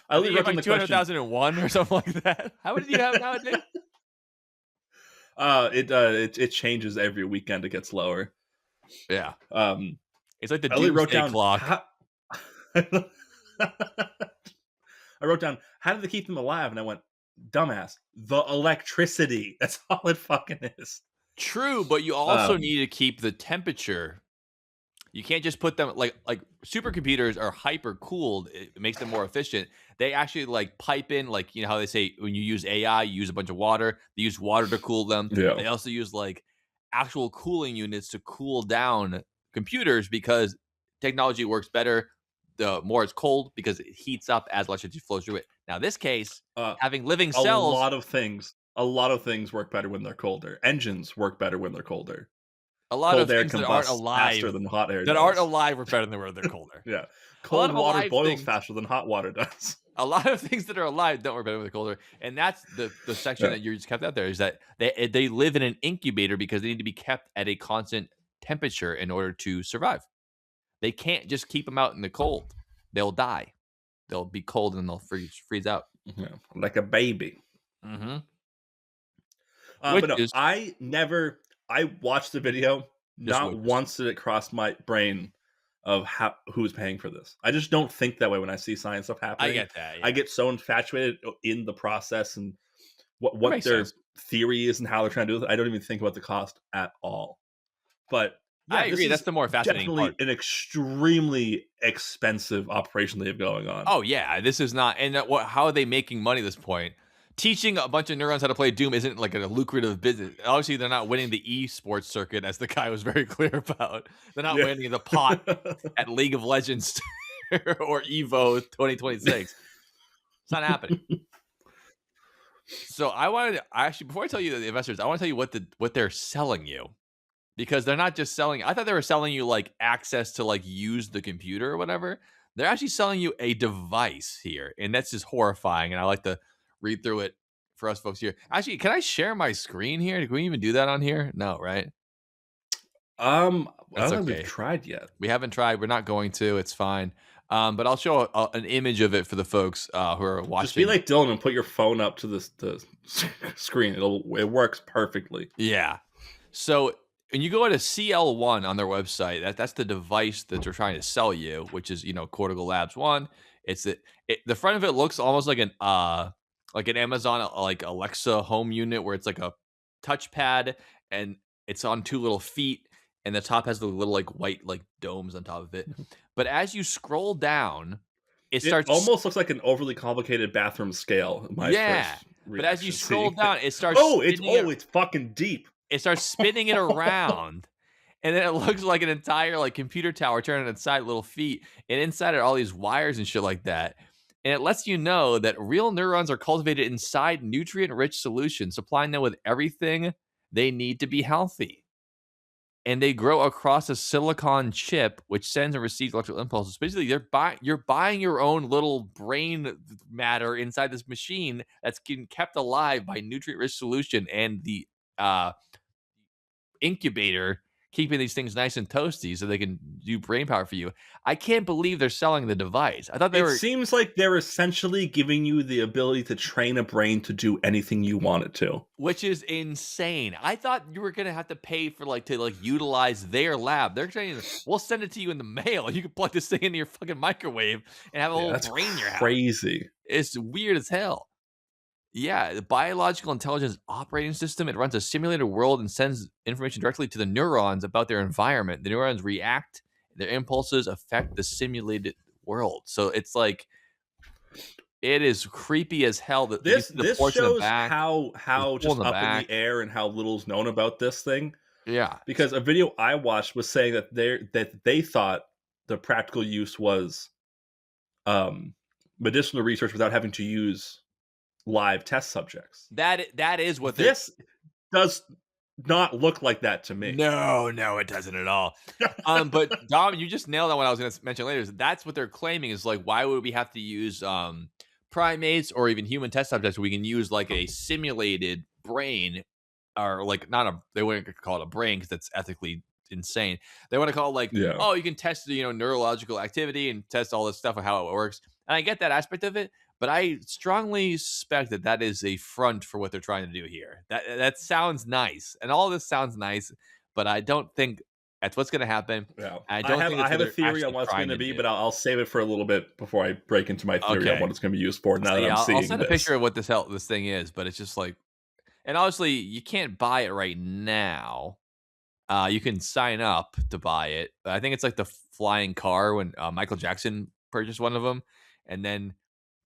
S2: I
S1: only
S2: think you
S1: wrote
S2: have
S1: down
S2: like
S1: the question.
S2: 200,001 or something like that. How many do you have nowadays?
S1: It changes every weekend. It gets lower.
S2: Yeah. It's like the
S1: I only wrote
S2: doomsday
S1: down
S2: clock.
S1: I wrote down, how do they keep them alive? And I went, dumbass, the electricity. That's all it fucking is.
S2: True, but you also
S1: Um,
S2: need to keep the temperature. You can't just put them like supercomputers are hyper cooled. It makes them more efficient. They actually like pipe in, like, you know how they say when you use AI, you use a bunch of water. They use water to cool them.
S1: Yeah.
S2: They also use like actual cooling units to cool down computers because technology works better the more it's cold because it heats up as electricity flows through it. Now, this case, having living
S1: A
S2: cells.
S1: lot of things work better when they're colder. Engines work better when they're colder.
S2: A lot
S1: Cold
S2: of
S1: air
S2: things that aren't
S1: combusts
S2: alive
S1: faster than hot air
S2: that
S1: does.
S2: aren't alive are better than when they're colder.
S1: Yeah.
S2: lot
S1: Cold
S2: of
S1: water
S2: alive
S1: boils
S2: things-
S1: faster than hot water does.
S2: A lot of things that are alive don't work better when they're colder, and that's the section
S1: Yeah.
S2: that you just kept out there is that they live in an incubator because they need to be kept at a constant temperature in order to survive. They can't just keep them out in the cold; they'll die. They'll be cold and they'll freeze out.
S1: Yeah, like a baby.
S2: Mm-hmm.
S1: But no,
S2: Which is-
S1: I watched the video. Not
S2: witnessed.
S1: once did it cross my brain of who's paying for this. I just don't think that way when I see science stuff happening.
S2: I get that. Yeah.
S1: I get so infatuated in the process and what
S2: makes
S1: their
S2: sense.
S1: theory is and how they're trying to do it. I don't even think about the cost at all. But yeah,
S2: I
S1: this
S2: agree.
S1: is
S2: That's the more fascinating
S1: definitely
S2: part.
S1: an extremely expensive operation they have going on.
S2: Oh yeah, this is not. And how are they making money at this point? Teaching a bunch of neurons how to play Doom isn't like a lucrative business. Obviously, they're not winning the esports circuit, as the guy was very clear about. They're not
S1: Yeah.
S2: winning the pot at League of Legends or Evo 2026. It's not happening. So actually, before I tell you the investors, I want to tell you what they're selling you, because they're not just selling. I thought they were selling you like access to like use the computer or whatever. They're actually selling you a device here, and that's just horrifying. And I like to read through it for us folks here. Actually, can I share my screen here? Can we even do that on here? No, right?
S1: I don't
S2: That's
S1: think
S2: okay.
S1: we've tried yet.
S2: We haven't tried. We're not going to. It's fine. But I'll show an image of it for the folks who are watching.
S1: Just be like Dylan and put your phone up to the screen. It works perfectly.
S2: Yeah. So when you go to CL1 on their website, that's the device that they're trying to sell you, which is, Cortical Labs 1. It's the front of it looks almost like an like an Amazon like Alexa home unit where it's like a touchpad and it's on two little feet, and the top has the little like white like domes on top of it. But as you scroll down, it
S1: It
S2: starts
S1: almost looks like an overly complicated bathroom scale. My
S2: yeah.
S1: first
S2: But as you
S1: reaction
S2: scroll
S1: seeing
S2: down,
S1: it.
S2: it starts
S1: It's fucking deep.
S2: it starts spinning it around. And then it looks like an entire like computer tower turning inside little feet, and inside are all these wires and shit like that. And it lets you know that real neurons are cultivated inside nutrient-rich solutions, supplying them with everything they need to be healthy. And they grow across a silicon chip, which sends and receives electrical impulses. Basically, you're buying your own little brain matter inside this machine that's getting kept alive by nutrient-rich solution and the uh, incubator keeping these things nice and toasty so they can do brain power for you. I can't believe they're selling the device. I thought they
S1: It
S2: were,
S1: seems like they're essentially giving you the ability to train a brain to do anything you want it to.
S2: which is insane. I thought you were gonna have to pay for like to like utilize their lab. They're saying we'll send it to you in the mail. You can plug this thing into your fucking microwave and have a whole
S1: That's
S2: brain in your house.
S1: crazy.
S2: It's weird as hell. Yeah, the biological intelligence operating system, it runs a simulated world and sends information directly to the neurons about their environment. The neurons react, their impulses affect the simulated world. So it's like it is creepy as hell that you
S1: This
S2: see the
S1: this
S2: ports in the
S1: shows
S2: back.
S1: how
S2: hole
S1: just
S2: in the
S1: up
S2: back.
S1: in the air and how little's known about this thing.
S2: Yeah.
S1: Because a video I watched was saying that they thought the practical use was medicinal research without having to use live test subjects.
S2: That is what they're
S1: This does not look like that to me.
S2: No, it doesn't at all. But Dom, you just nailed on what I was going to mention later. Is that's what they're claiming is like, why would we have to use primates or even human test subjects? We can use like a simulated brain, or like not a. They wouldn't call it a brain because that's ethically insane. They want to call it like,
S1: Yeah.
S2: oh, you can test neurological activity and test all this stuff and how it works. And I get that aspect of it. But I strongly suspect that is a front for what they're trying to do here. That sounds nice, and all this sounds nice, but I don't think that's what's going to happen.
S1: Yeah.
S2: I don't think
S1: I
S2: that's
S1: have
S2: what
S1: a
S2: they're
S1: theory on
S2: actually
S1: what it's
S2: trying
S1: going to
S2: to
S1: be,
S2: do.
S1: but I'll save it for a little bit before I break into my theory on
S2: Okay.
S1: what it's going to be used for. Now
S2: So,
S1: that
S2: yeah,
S1: I'm seeing
S2: I'll send a
S1: this.
S2: picture of what this thing is, but it's just like, and obviously you can't buy it right now. You can sign up to buy it. I think it's like the flying car when Michael Jackson purchased one of them, and then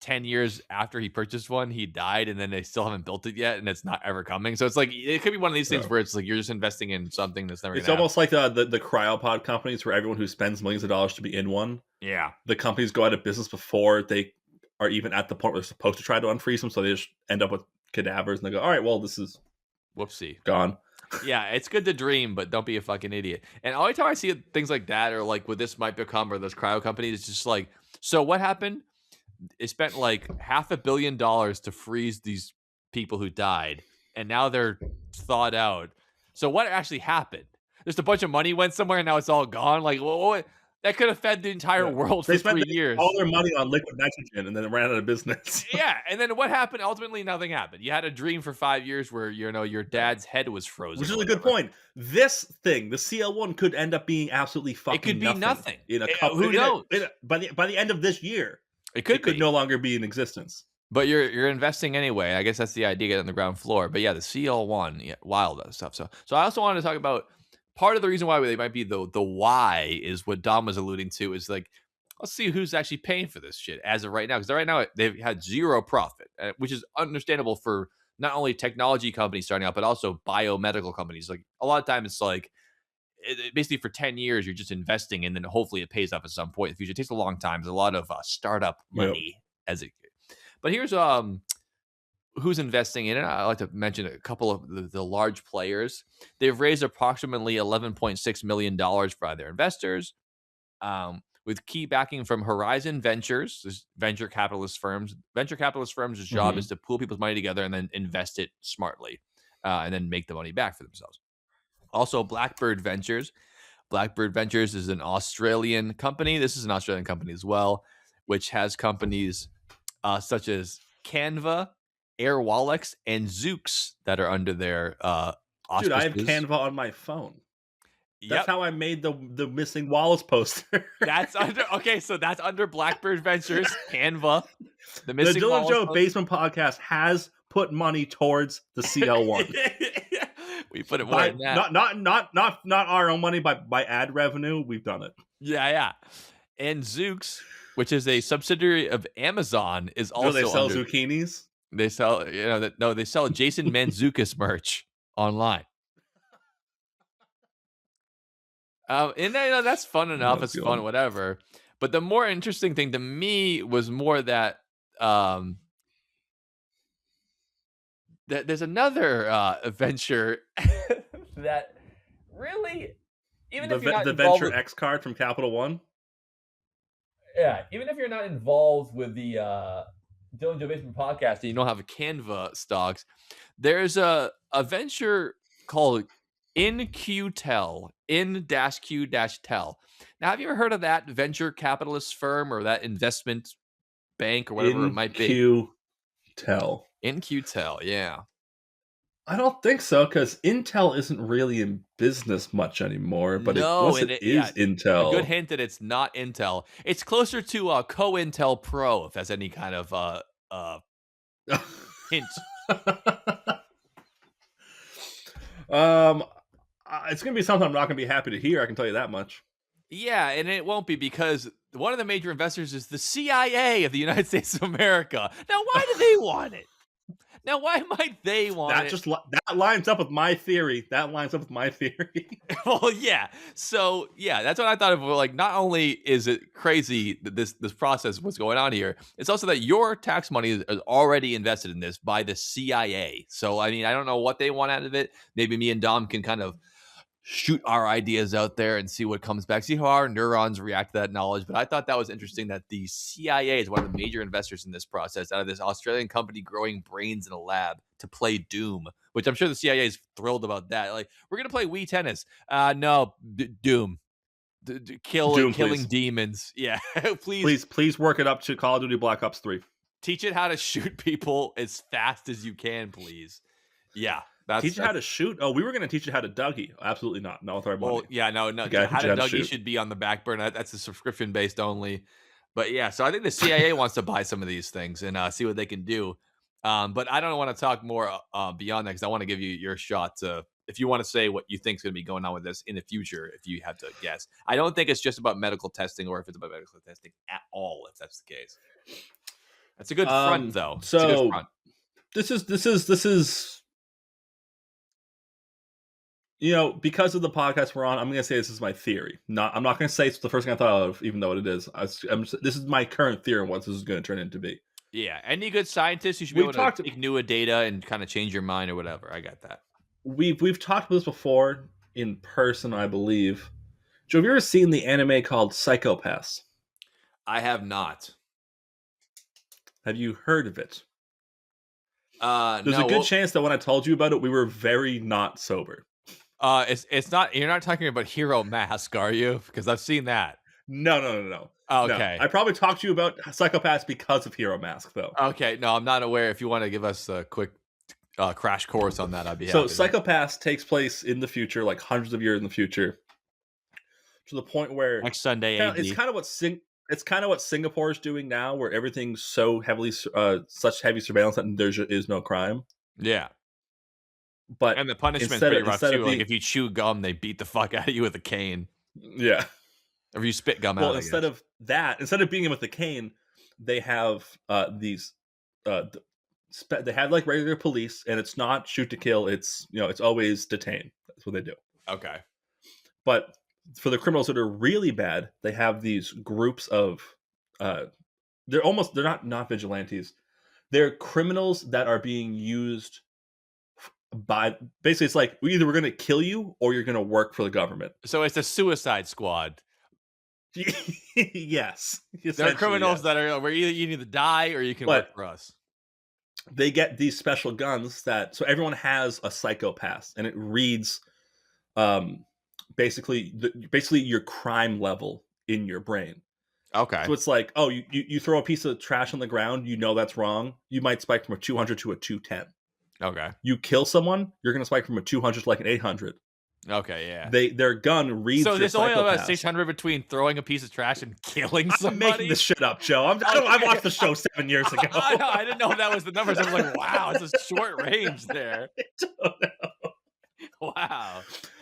S2: 10 years after he purchased one, he died, and then they still haven't built it yet, and it's not ever coming. So it's like it could be one of these things
S1: Yeah.
S2: where it's like you're just investing in something that's never.
S1: It's
S2: gonna
S1: almost like the cryopod companies where everyone who spends millions of dollars to be in one,
S2: Yeah.
S1: the companies go out of business before they are even at the point where they're supposed to try to unfreeze them, so they just end up with cadavers, and they go, all right, well, this is
S2: Whoopsie.
S1: gone.
S2: Yeah, it's good to dream, but don't be a fucking idiot. And all the time I see things like that, or like what this might become, or those cryo companies, it's just like, so what happened? It spent like $500 million to freeze these people who died, and now they're thawed out. So what actually happened? Just a bunch of money went somewhere, and now it's all gone. Like, what? That could have fed the entire
S1: Yeah.
S2: world
S1: They
S2: for 3
S1: spent
S2: years.
S1: all their money on liquid nitrogen and then ran out of business.
S2: Yeah, and then what happened? Ultimately, nothing happened. You had a dream for 5 years where your dad's head was frozen.
S1: Which is
S2: or
S1: a good
S2: whatever.
S1: point. This thing, the CL1, could end up being absolutely fucking
S2: could be nothing.
S1: in a
S2: Eh,
S1: couple.
S2: who knows?
S1: By the end of this year,
S2: It could
S1: it could
S2: be.
S1: no longer be in existence.
S2: But you're investing anyway. I guess that's the idea, get on the ground floor. But yeah, the CL1, yeah, wild stuff. So I also wanted to talk about part of the reason why they might be the why is what Dom was alluding to is like, let's see who's actually paying for this shit as of right now. Because right now they've had zero profit, which is understandable for not only technology companies starting out, but also biomedical companies. Like a lot of times it's like basically for 10 years, you're just investing and then hopefully it pays off at some point in the future. It takes a long time. There's a lot of startup money but here's who's investing in it. I like to mention a couple of the large players. They've raised approximately $11.6 million by their investors, with key backing from Horizon Ventures, this venture capitalist firms. Venture capitalist firms' job is to pool people's money together and then invest it smartly, and then make the money back for themselves. Also, Blackbird Ventures. Blackbird Ventures is an Australian company. This is an Australian company as well, which has companies such as Canva, Airwallex, and Zoox that are under their
S1: Dude, I have
S2: auspices.
S1: Canva on my phone. That's how I made the missing Wallace poster.
S2: That's under okay. So that's under Blackbird Ventures Canva. The
S1: The
S2: missing
S1: Dylan
S2: Wallace
S1: Joe
S2: poster.
S1: Basement Podcast has put money towards the CL1.
S2: We put it more
S1: By,
S2: than that.
S1: not our own money, by ad revenue. We've done it.
S2: Yeah. And Zooks, which is a subsidiary of Amazon, is also
S1: Do they sell
S2: under,
S1: zucchinis?
S2: they sell they sell Jason Mantzoukas merch online. And that's fun enough.
S1: That's
S2: It's
S1: good.
S2: fun, whatever. But the more interesting thing to me was more that that there's another venture that really, even if you're not
S1: The
S2: involved
S1: Venture
S2: with,
S1: X card from Capital One.
S2: yeah, even if you're not involved with the Dylan Joe Basement podcast and you don't have a Canva stocks, there's a venture called InQtel, in-q-tel. Now, have you ever heard of that venture capitalist firm or that investment bank or whatever it might be?
S1: Tell.
S2: InQtel, yeah.
S1: I don't think so, because Intel isn't really in business much anymore. But
S2: No,
S1: it
S2: and
S1: is Intel.
S2: A good hint that it's not Intel. It's closer to CoIntel Pro, if that's any kind of hint.
S1: It's gonna be something I'm not gonna be happy to hear. I can tell you that much.
S2: Yeah, and it won't be because one of the major investors is the CIA of the United States of America. Now, why do they want it? Now, why might they want
S1: That
S2: it?
S1: that lines up with my theory.
S2: Well, yeah. So, yeah, that's what I thought of. Like, not only is it crazy that this process, what's going on here, it's also that your tax money is already invested in this by the CIA. So, I mean, I don't know what they want out of it. Maybe me and Dom can kind of shoot our ideas out there and see what comes back, see how our neurons react to that knowledge. But I thought that was interesting that the CIA is one of the major investors in this process, out of this Australian company growing brains in a lab to play Doom, which I'm sure the CIA is thrilled about that. Like, we're going to play Wii Tennis. No, Doom.
S1: Doom,
S2: Killing
S1: please.
S2: demons. Yeah, please.
S1: Please work it up to Call of Duty Black Ops 3.
S2: Teach it how to shoot people as fast as you can, please. Yeah.
S1: Teach you how to shoot? Oh, we were going to teach you how to Dougie. Absolutely not. Not with our money.
S2: Well, yeah, no.
S1: guy
S2: How
S1: who
S2: to
S1: had to
S2: Dougie
S1: shoot.
S2: should be on the back burner. That's a subscription based only. But yeah, so I think the CIA wants to buy some of these things and see what they can do. But I don't want to talk more beyond that because I want to give you your shot to, if you want to say what you think is going to be going on with this in the future, if you have to guess. I don't think it's just about medical testing or if it's about medical testing at all, if that's the case. That's a good front, though.
S1: So
S2: it's a good front.
S1: This is because of the podcast we're on, I'm going to say this is my theory. I'm not going to say it's the first thing I thought of, even though it is. This is my current theory on what this is going to turn into be.
S2: Yeah, any good scientist, you should be able to take new data and kind of change your mind or whatever. I got that.
S1: We've talked about this before in person, I believe. Joe, have you ever seen the anime called Psycho-Pass?
S2: I have not.
S1: Have you heard of it? There's
S2: no,
S1: a good chance that when I told you about it, we were very not sober.
S2: It's not. You're not talking about Hero Mask, are you? Because I've seen that.
S1: No.
S2: Okay.
S1: No. I probably talked to you about Psycho-Pass because of Hero Mask, though.
S2: Okay. No, I'm not aware. If you want to give us a quick crash course on that, I'd be happy.
S1: So Psycho-Pass takes place in the future, like hundreds of years in the future, to the point where
S2: next Sunday,
S1: it's kind of what Singapore is doing now, where everything's so heavily, such heavy surveillance that there is no crime.
S2: Yeah.
S1: But
S2: and the punishment's pretty rough too. Like if you chew gum, they beat the fuck out of you with a cane.
S1: Yeah.
S2: Or if you spit gum out.
S1: Well, instead of beating him with the cane, they have these. They have like regular police, and it's not shoot to kill. It's it's always detain. That's what they do.
S2: Okay.
S1: But for the criminals that are really bad, they have these groups of. They're not vigilantes. They're criminals that are being used. Basically, it's like we're going to kill you or you're going to work for the government.
S2: So it's a Suicide Squad.
S1: Yes,
S2: there are criminals that are where either you need to die or you can work for us.
S1: They get these special guns so everyone has a Psycho-Pass, and it reads, basically your crime level in your brain.
S2: Okay.
S1: So it's like, oh, you throw a piece of trash on the ground, that's wrong. You might spike from a 200 to a 210.
S2: Okay.
S1: You kill someone, you're going to spike from a 200 to like an 800.
S2: Okay, yeah.
S1: Their gun reads
S2: So
S1: your
S2: there's only about
S1: psychopath.
S2: 600 between throwing a piece of trash and killing
S1: I'm
S2: somebody.
S1: making this shit up, Joe. I
S2: Okay.
S1: watched the show 7 years ago.
S2: I didn't know if that was the numbers. I was like, wow, it's a short range there. Wow.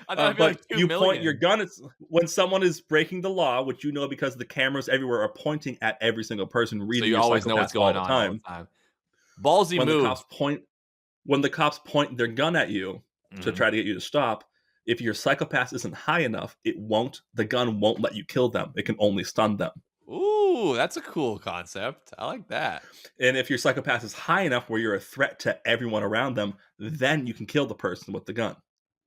S2: I thought it'd be
S1: But
S2: like 2
S1: you
S2: million.
S1: point your gun at when someone is breaking the law, which you know because the cameras everywhere are pointing at every single person,
S2: so
S1: reading
S2: you
S1: your
S2: always know what's
S1: psychopath
S2: going
S1: all
S2: on
S1: the
S2: all
S1: time.
S2: the time. Ballsy
S1: When
S2: move.
S1: the cops point their gun at you to
S2: Mhm.
S1: try to get you to stop, if your psychopath isn't high enough, the gun won't let you kill them. It can only stun them.
S2: Ooh, that's a cool concept. I like that.
S1: And if your psychopath is high enough where you're a threat to everyone around them, then you can kill the person with the gun.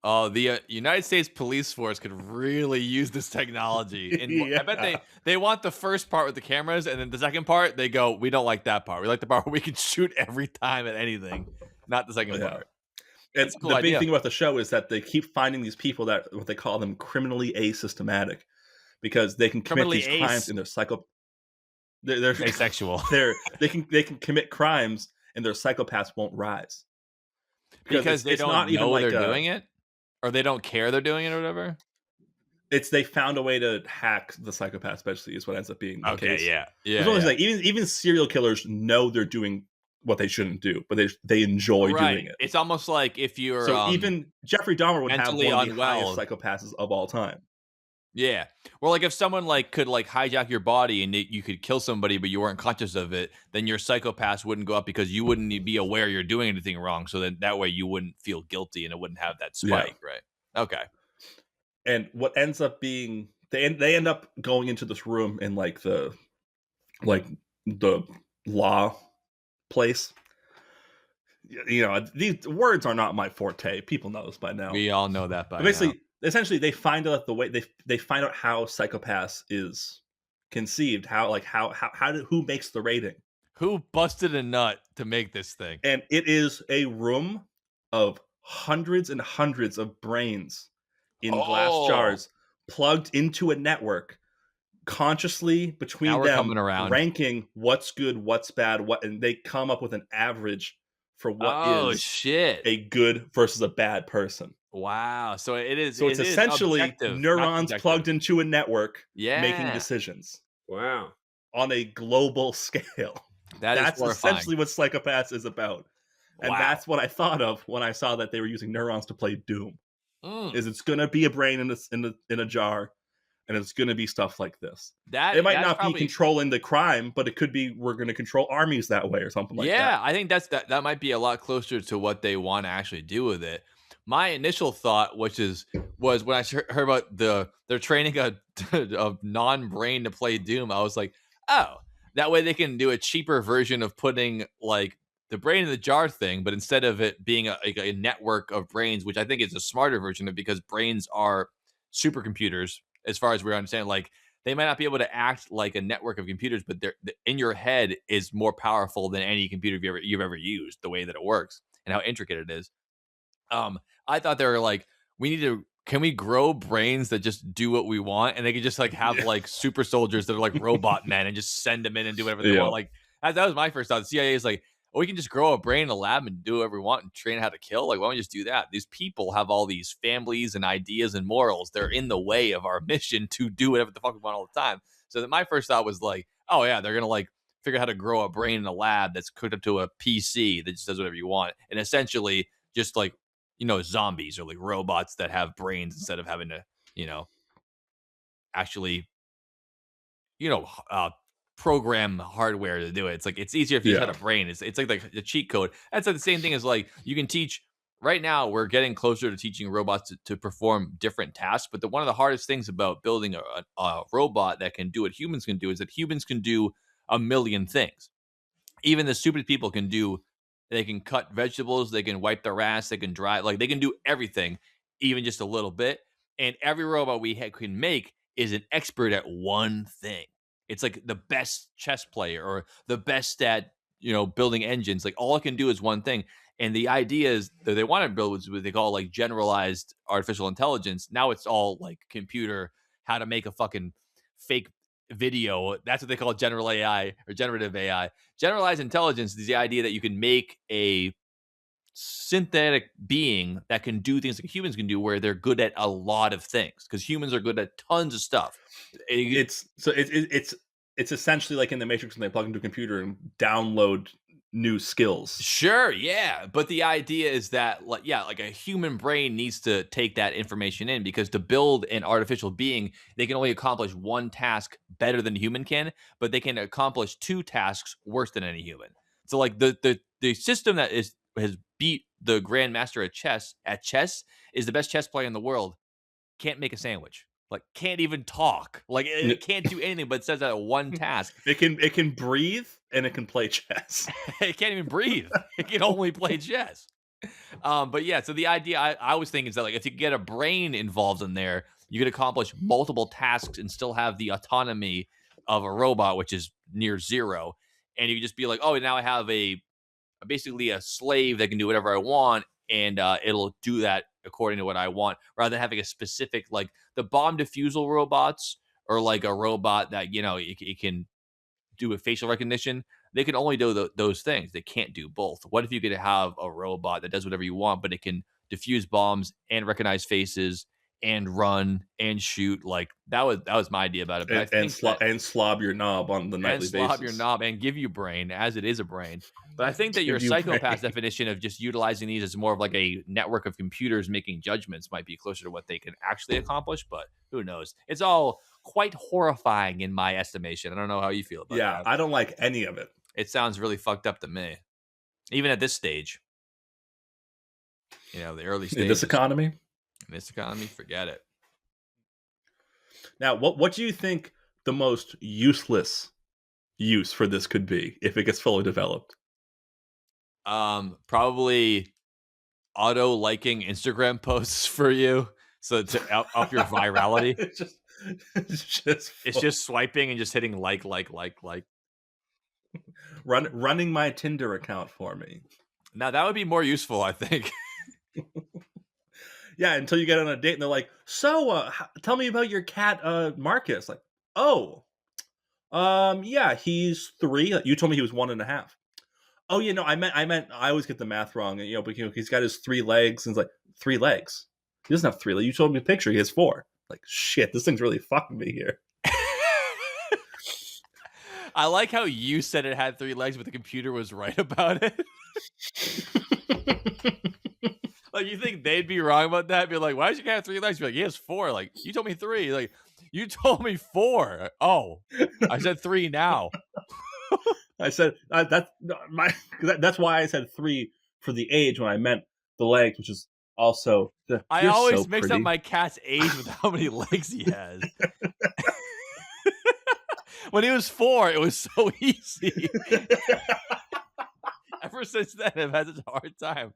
S2: Oh, the United States police force could really use this technology. And I bet
S1: Yeah.
S2: they want the first part with the cameras, and then the second part, they go, we don't like that part. We like the part where we can shoot every time at anything, not the second
S1: Yeah.
S2: part.
S1: And
S2: That's a cool
S1: the
S2: idea.
S1: big thing about the show is that they keep finding these people that what they call them criminally asystematic, because they can commit
S2: Criminally
S1: these crimes
S2: ace.
S1: in their they're
S2: Asexual.
S1: they can commit crimes and their psychopaths won't rise
S2: Because they
S1: it's
S2: don't
S1: not even
S2: know
S1: like
S2: they're doing it? Or they don't care they're doing it or whatever?
S1: it's they found a way to hack the psychopath, especially is what ends up being the case.
S2: Yeah.
S1: It's almost like even serial killers know they're doing what they shouldn't do, but they enjoy doing it.
S2: It's almost like if you're
S1: So even Jeffrey Dahmer would have
S2: mentally
S1: one of the
S2: unwell.
S1: highest psychopaths of all time.
S2: Yeah. Or like if someone like could like hijack your body and you could kill somebody but you weren't conscious of it, then your psychopaths wouldn't go up because you wouldn't be aware you're doing anything wrong. So then that way you wouldn't feel guilty and it wouldn't have that spike, right? Okay.
S1: And what ends up being they end up going into this room in like the law place. You know, these words are not my forte. People know this by now.
S2: We all know that by
S1: But basically, essentially, they find out the way they find out how psychopaths is conceived. Who makes the rating?
S2: Who busted a nut to make this thing?
S1: And it is a room of hundreds and hundreds of brains in glass jars plugged into a network, consciously between
S2: Now we're
S1: them,
S2: coming around.
S1: ranking what's good, what's bad, and they come up with an average for what is
S2: shit.
S1: a good versus a bad person.
S2: Wow. So it is.
S1: So it's
S2: it is
S1: essentially
S2: objective, not
S1: neurons
S2: subjective.
S1: plugged into a network
S2: Yeah.
S1: making decisions
S6: Wow.
S1: on a global scale. That's
S2: horrifying.
S1: essentially what Psychopaths is about. And
S2: Wow.
S1: that's what I thought of when I saw that they were using neurons to play Doom.
S2: Mm.
S1: Is it's going to be a brain in a jar, and it's going to be stuff like this.
S2: That
S1: It might
S2: that's
S1: not
S2: probably,
S1: be controlling the crime, but it could be we're going to control armies that way or something like
S2: yeah,
S1: that.
S2: I think that might be a lot closer to what they want to actually do with it. My initial thought, was when I heard about they're training a non-brain to play Doom, I was like, oh, that way they can do a cheaper version of putting like the brain in the jar thing, but instead of it being a network of brains, which I think is a smarter version of it because brains are supercomputers as far as we understand. Like they might not be able to act like a network of computers, but they're in your head is more powerful than any computer you've ever used. The way that it works and how intricate it is. I thought they were like, can we grow brains that just do what we want? And they could just like have like super soldiers that are like robot men and just send them in and do whatever they want. Like that was my first thought. The CIA is like, oh, we can just grow a brain in a lab and do whatever we want and train how to kill. Like, why don't we just do that? These people have all these families and ideas and morals. They're in the way of our mission to do whatever the fuck we want all the time. So that my first thought was like, oh yeah, they're gonna like figure out how to grow a brain in a lab that's hooked up to a PC that just does whatever you want. And essentially just like, zombies or like robots that have brains instead of having to, actually, program hardware to do it. It's like it's easier if you had a brain. It's like the cheat code. That's like the same thing as like you can teach. Right now, we're getting closer to teaching robots to perform different tasks. But one of the hardest things about building a robot that can do what humans can do is that humans can do a million things. Even the stupid people can do. They can cut vegetables. They can wipe their ass. They can drive. Like they can do everything, even just a little bit. And every robot we can make is an expert at one thing. It's like the best chess player or the best at, building engines. Like all it can do is one thing. And the idea is that they want to build what they call like generalized artificial intelligence. Now it's all like computer, how to make a fucking fake video. That's what they call general AI or generative AI. Generalized intelligence is the idea that you can make a synthetic being that can do things like humans can do, where they're good at a lot of things, because humans are good at tons of stuff.
S1: It's essentially like in the Matrix when they plug into a computer and download new skills.
S2: Sure, yeah, but the idea is that, like a human brain needs to take that information in, because to build an artificial being, they can only accomplish one task better than a human can, but they can accomplish two tasks worse than any human. So like the system that has beat the grandmaster at chess is the best chess player in the world. Can't make a sandwich. Like, can't even talk. Like, it can't do anything, but it says that one task.
S1: It can breathe and it can play chess.
S2: It can't even breathe. It can only play chess. But yeah, so the idea I was thinking is that, like, if you get a brain involved in there, you could accomplish multiple tasks and still have the autonomy of a robot, which is near zero. And you could just be like, oh, now I have basically a slave that can do whatever I want, and it'll do that according to what I want, rather than having a specific, like the bomb defusal robots, or like a robot that, it can do a facial recognition. They can only do those things. They can't do both. What if you could have a robot that does whatever you want, but it can defuse bombs and recognize faces and run and shoot? Like, that was my idea about it. But
S1: and slob your knob on the nightly basis.
S2: And slob your knob and give you brain, as it is a brain. But I think that your psychopath definition of just utilizing these as more of like a network of computers making judgments might be closer to what they can actually accomplish, but who knows? It's all quite horrifying in my estimation. I don't know how you feel about that.
S1: Yeah, I don't like any of it.
S2: It sounds really fucked up to me. Even at this stage. The early stage.
S1: In this economy,
S2: forget it.
S1: Now, what do you think the most useless use for this could be if it gets fully developed?
S2: Probably auto liking Instagram posts for you, so to up your virality. It's just swiping and just hitting like.
S1: Running my Tinder account for me.
S2: Now that would be more useful, I think.
S1: Yeah, until you get on a date and they're like, "So, tell me about your cat, Marcus." Like, "Oh, yeah, he's 3. You told me he was 1.5." Oh, I meant I always get the math wrong. But he's got his 3 legs, and it's like 3 legs. He doesn't have 3 legs. You told me a picture. He has 4. Like, shit, this thing's really fucking me here.
S2: I like how you said it had 3 legs, but the computer was right about it. Like, you think they'd be wrong about that? Be like, why does your cat have 3 legs? Be like, he has 4. Like, you told me 3. Like, you told me 4. Oh, I said 3 now.
S1: I said that's why I said 3 for the age when I meant the legs, which is also.
S2: I always mix up my cat's age with how many legs he has. When he was 4, it was so easy. Ever since then, I've had such a hard time.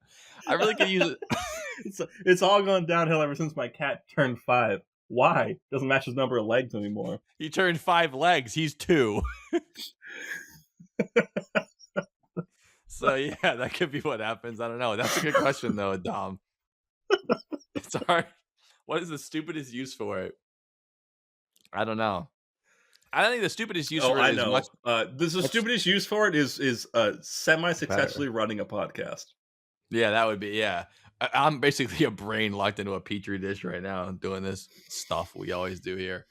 S2: I really can use it.
S1: It's all gone downhill ever since my cat turned 5. Why? Doesn't match his number of legs anymore.
S2: He turned 5 legs. He's 2. So yeah, that could be what happens. I don't know. That's a good question though, Dom. It's hard. What is the stupidest use for it? I don't know. I don't think the stupidest use for it is much.
S1: The stupidest use for it is semi-successfully running a podcast.
S2: Yeah, that would be. Yeah, I'm basically a brain locked into a petri dish right now, doing this stuff we always do here.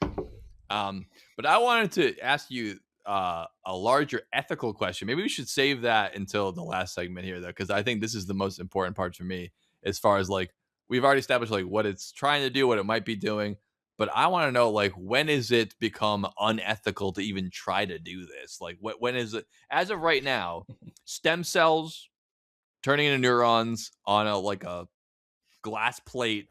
S2: But I wanted to ask you a larger ethical question. Maybe we should save that until the last segment here, though, because I think this is the most important part for me. As far as like we've already established, like what it's trying to do, what it might be doing. But I want to know, like, when is it become unethical to even try to do this? Like, when is it? As of right now, stem cells turning into neurons on a glass plate,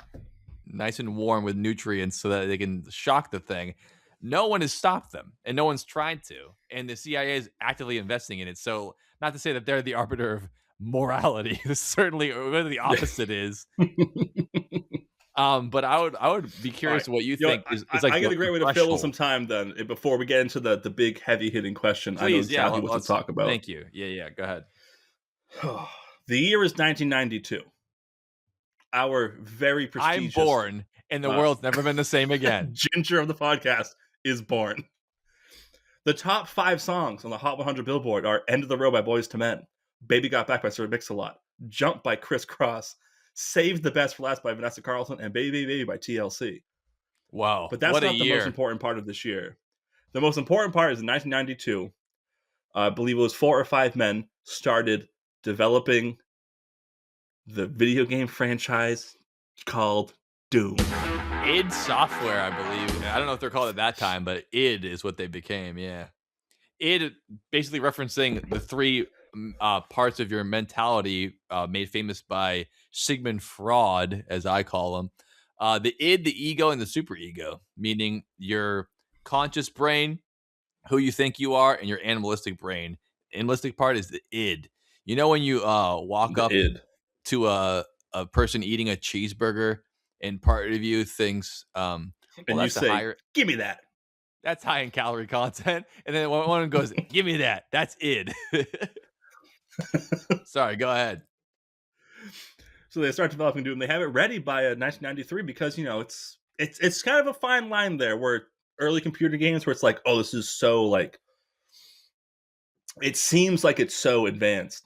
S2: nice and warm with nutrients, so that they can shock the thing. No one has stopped them, and no one's tried to. And the CIA is actively investing in it. So, not to say that they're the arbiter of morality. Certainly, the opposite is. But I would be curious what you think is like.
S1: I got a great way to fill some time then before we get into the big heavy hitting question.
S2: Please,
S1: I know exactly what to talk about.
S2: Thank you. Yeah. Go ahead.
S1: The year is 1992. Our very prestigious.
S2: I'm born, and the world's never been the same again.
S1: Ginger of the podcast is born. The top 5 songs on the Hot 100 Billboard are "End of the Road" by Boyz II Men, "Baby Got Back" by Sir Mix-a-Lot, Jump by Criss Cross, Save the Best for Last by Vanessa Carlson, and Baby Baby by TLC.
S2: Wow,
S1: But that's
S2: what a
S1: not the
S2: year.
S1: most important part of this year. The most important part is in 1992, I believe it was 4 or 5 men started developing the video game franchise called Doom.
S2: id Software, I believe. I don't know if they're called at that time, but id is what they became. Yeah, id basically referencing the three parts of your mentality made famous by Sigmund Freud, as I call him. The id, the ego, and the superego, meaning your conscious brain, who you think you are, and your animalistic brain. Animalistic part is the id. You know when you walk
S1: The
S2: up
S1: id.
S2: to a person eating a cheeseburger, and part of you thinks, well,
S1: And you
S2: that's a
S1: say,
S2: higher,
S1: give me that.
S2: that's high in calorie content, and then one goes, give me that. That's id. Sorry, go ahead.
S1: So they start developing Doom. They have it ready by 1993 because it's kind of a fine line there where early computer games where it's like, oh, this is so like, it seems like it's so advanced,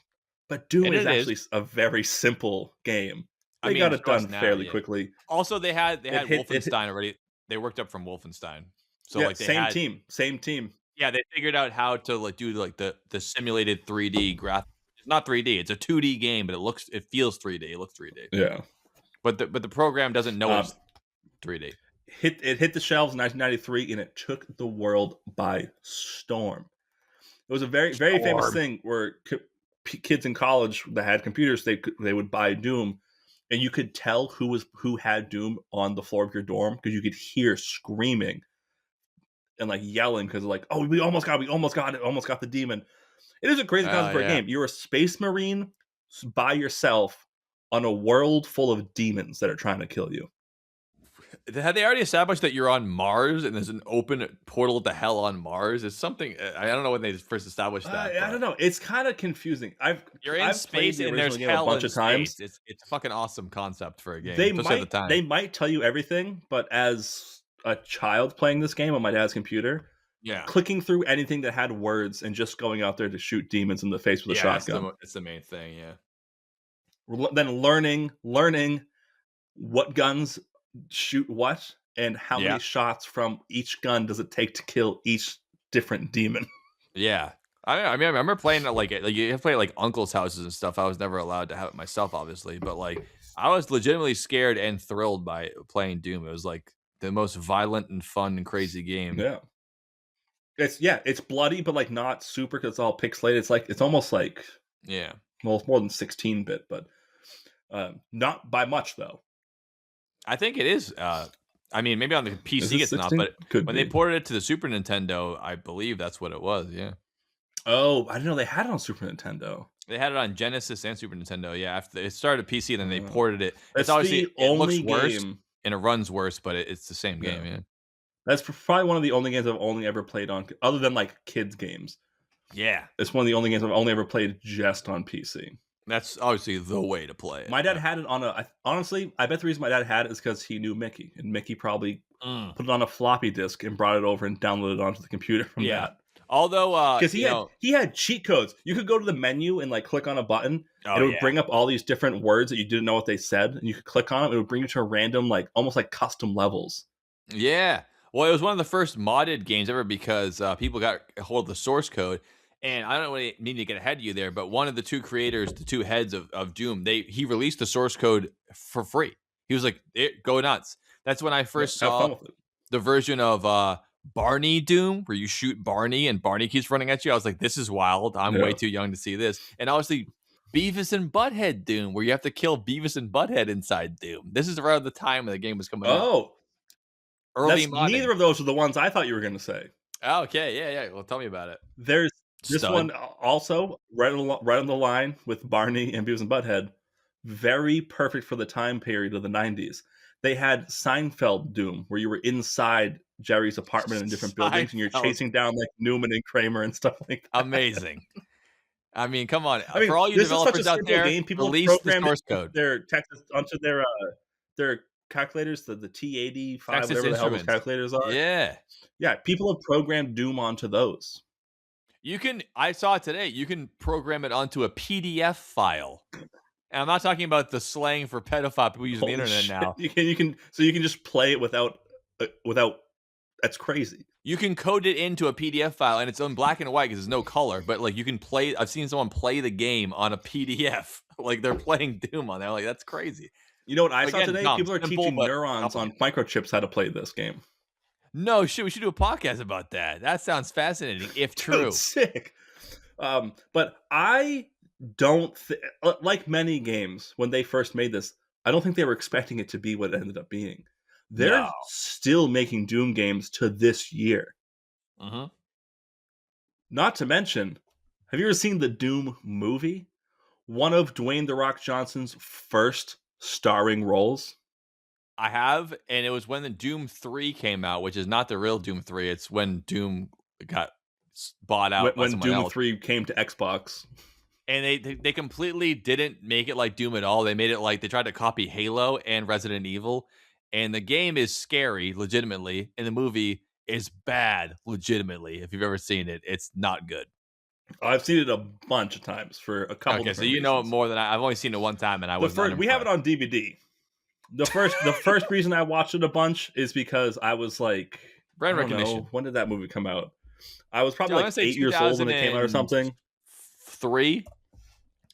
S1: but Doom
S2: And
S1: is
S2: it
S1: actually
S2: is.
S1: a very simple game.
S2: I
S1: They
S2: mean,
S1: got it
S2: for us
S1: done
S2: now,
S1: fairly
S2: yeah.
S1: quickly.
S2: Also, they had
S1: It hit-
S2: Wolfenstein already. They worked up from Wolfenstein, so
S1: Yeah,
S2: like they
S1: same
S2: had,
S1: team.
S2: yeah, they figured out how to like do like the simulated 3D graph. It's not 3D. It's a 2D game, but it feels 3D. It looks 3D.
S1: Yeah.
S2: But the program doesn't know it's 3D.
S1: It hit the shelves in 1993 and it took the world by storm. It was a very very famous
S2: Storm.
S1: thing where kids in college that had computers they would buy Doom, and you could tell who had Doom on the floor of your dorm because you could hear screaming and like yelling because like, oh, we almost got it, almost got the demon. It is a crazy concept for a
S2: yeah.
S1: game. You're a space marine by yourself on a world full of demons that are trying to kill you.
S2: Had they already established that you're on Mars and there's an open portal to hell on Mars? It's something I don't know when they first established that.
S1: I don't know. It's kind of confusing.
S2: You're in
S1: I've
S2: space
S1: played the
S2: and there's
S1: original game a
S2: hell
S1: bunch
S2: in
S1: of times.
S2: space. It's a fucking awesome concept for a game.
S1: They
S2: especially at the time.
S1: might tell you everything, but as a child playing this game on my dad's computer,
S2: yeah,
S1: clicking through anything that had words and just going out there to shoot demons in the face with a shotgun.
S2: It's the main thing. Yeah.
S1: Then learning what guns shoot what and how
S2: Yeah.
S1: many shots from each gun does it take to kill each different demon.
S2: Yeah. I mean, I remember playing it like you have to play at, like uncles' houses and stuff. I was never allowed to have it myself, obviously, but like I was legitimately scared and thrilled by playing Doom. It was like the most violent and fun and crazy game.
S1: Yeah. It's bloody, but like not super because it's all pixelated. It's almost like,
S2: Yeah.
S1: well, it's more than 16-bit, but not by much though.
S2: I think it is. I mean, maybe on the
S1: Is
S2: PC
S1: it
S2: it's not,
S1: 16?
S2: but
S1: Could
S2: when
S1: be.
S2: they ported it to the Super Nintendo, I believe that's what it was. Yeah.
S1: Oh, I didn't know they had it on Super Nintendo.
S2: They had it on Genesis and Super Nintendo. Yeah, after it started PC, then they
S1: Oh.
S2: ported it.
S1: That's
S2: It's obviously
S1: the
S2: it looks
S1: only
S2: worse
S1: game.
S2: and it runs worse, but it's the same game. Yeah.
S1: That's probably one of the only games I've only ever played on, other than like kids games.
S2: Yeah.
S1: It's one of the only games I've only ever played just on PC.
S2: That's obviously the way to play it.
S1: My dad had it on honestly, I bet the reason my dad had it is because he knew Mickey, and Mickey probably
S2: Mm.
S1: put it on a floppy disk and brought it over and downloaded it onto the computer from
S2: Yeah.
S1: that.
S2: Although,
S1: Because he had cheat codes. You could go to the menu and like click on a button, and it would bring up all these different words that you didn't know what they said, and you could click on them. It would bring you to a random, like almost like custom levels.
S2: Yeah. Well, it was one of the first modded games ever because people got a hold of the source code. And I don't really mean to get ahead of you there, but one of the two creators, the two heads of Doom, he released the source code for free. He was like, go nuts. That's when I first
S1: Have fun
S2: saw
S1: with it.
S2: the version of Barney Doom, where you shoot Barney and Barney keeps running at you. I was like, this is wild. I'm way
S1: Yeah.
S2: too young to see this. And obviously, Beavis and Butthead Doom, where you have to kill Beavis and Butthead inside Doom. This is around the time when the game was coming out.
S1: Oh,
S2: Early
S1: that's,
S2: modding.
S1: neither of those are the ones I thought you were going to say.
S2: Okay, yeah. Well, tell me about it.
S1: There's this
S2: Stud.
S1: one also right on the line with Barney and Beavis and Butthead. Very perfect for the time period of the 90s. They had Seinfeld Doom, where you were inside Jerry's apartment in different buildings, and you're
S2: Seinfeld.
S1: chasing down like Newman and Kramer and stuff like that.
S2: Amazing. I mean, come on.
S1: I mean,
S2: For all you
S1: this is such a
S2: developers out
S1: simple
S2: there,
S1: game. People
S2: release the
S1: programmed
S2: source
S1: it
S2: code.
S1: their Texas onto their calculators, the T85,
S2: Texas
S1: whatever the hell those
S2: Instruments.
S1: calculators are.
S2: Yeah.
S1: Yeah, people have programmed Doom onto those.
S2: I saw it today, you can program it onto a PDF file And I'm not talking about the slang for pedophile people using the
S1: Holy
S2: internet
S1: shit.
S2: now.
S1: You can just play it without. That's crazy.
S2: You can code it into a PDF file, and it's in black and white because there's no color. But like, you can play. I've seen someone play the game on a PDF. Like they're playing Doom on there. Like that's crazy.
S1: You know what I saw
S2: Again,
S1: today?
S2: dumb,
S1: People are
S2: simple,
S1: teaching
S2: but
S1: neurons on
S2: complicated.
S1: microchips how to play this game.
S2: No shit. We should do a podcast about that. That sounds fascinating, if true.
S1: Dude, sick. But I don't like many games when they first made this. I don't think they were expecting it to be what it ended up being. They're
S2: No.
S1: still making Doom games to this year.
S2: Mm-hmm.
S1: Not to mention, have you ever seen the Doom movie? One of Dwayne The Rock Johnson's first starring roles.
S2: I have, and it was when the Doom 3 came out, which is not the real Doom 3. It's when Doom got bought out by
S1: When
S2: someone
S1: Doom
S2: else.
S1: 3 came to Xbox.
S2: And they completely didn't make it like Doom at all. They made it like they tried to copy Halo and Resident Evil. And the game is scary, legitimately. And the movie is bad, legitimately. If you've ever seen it, it's not good.
S1: I've seen it a bunch of times for a couple.
S2: Okay, so you know it more than I've only seen it one time, and I was
S1: we have it on DVD. The first reason I watched it a bunch is because I was like,
S2: brand
S1: I don't
S2: recognition.
S1: know, when did that movie come out? I was probably
S2: I'm gonna
S1: like
S2: say
S1: 8 years old when it came out or something.
S2: 3,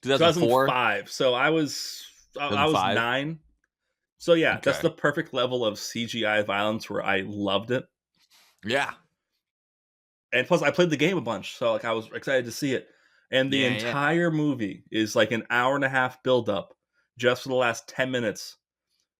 S2: 2004.
S1: 2005. So I was
S2: 2005?
S1: 9. So yeah, that's
S2: Okay.
S1: the perfect level of CGI violence where I loved it.
S2: Yeah.
S1: And plus I played the game a bunch, so like I was excited to see it. And the
S2: Yeah.
S1: entire movie is like an hour and a half build up just for the last 10 minutes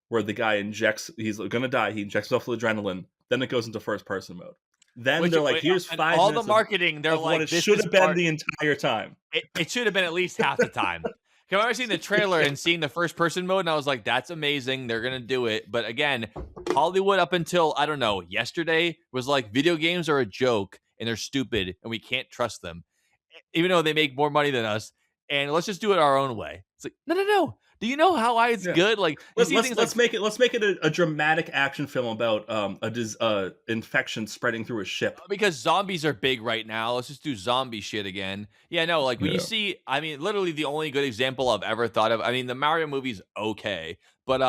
S1: where the guy he's going to die, he injects himself with adrenaline, then it goes into first person mode. Then they're like, here's 5
S2: all
S1: minutes
S2: the marketing. They're
S1: of
S2: like,
S1: what it
S2: this
S1: should
S2: is
S1: have been
S2: part-
S1: the entire time.
S2: It should have been at least half the time. I remember seeing the trailer and seeing the first person mode, and I was like, that's amazing. They're going to do it. But again, Hollywood up until, I don't know, yesterday was like, video games are a joke and they're stupid and we can't trust them, even though they make more money than us. And let's just do it our own way. It's like, no. Do you know how it's
S1: Yeah.
S2: good? Like,
S1: Let's make it a dramatic action film about a infection spreading through a ship.
S2: because zombies are big right now. Let's just do zombie shit again. Yeah, no, like when you
S1: Yeah.
S2: see, I mean, literally the only good example I've ever thought of. I mean, the Mario movie's okay, but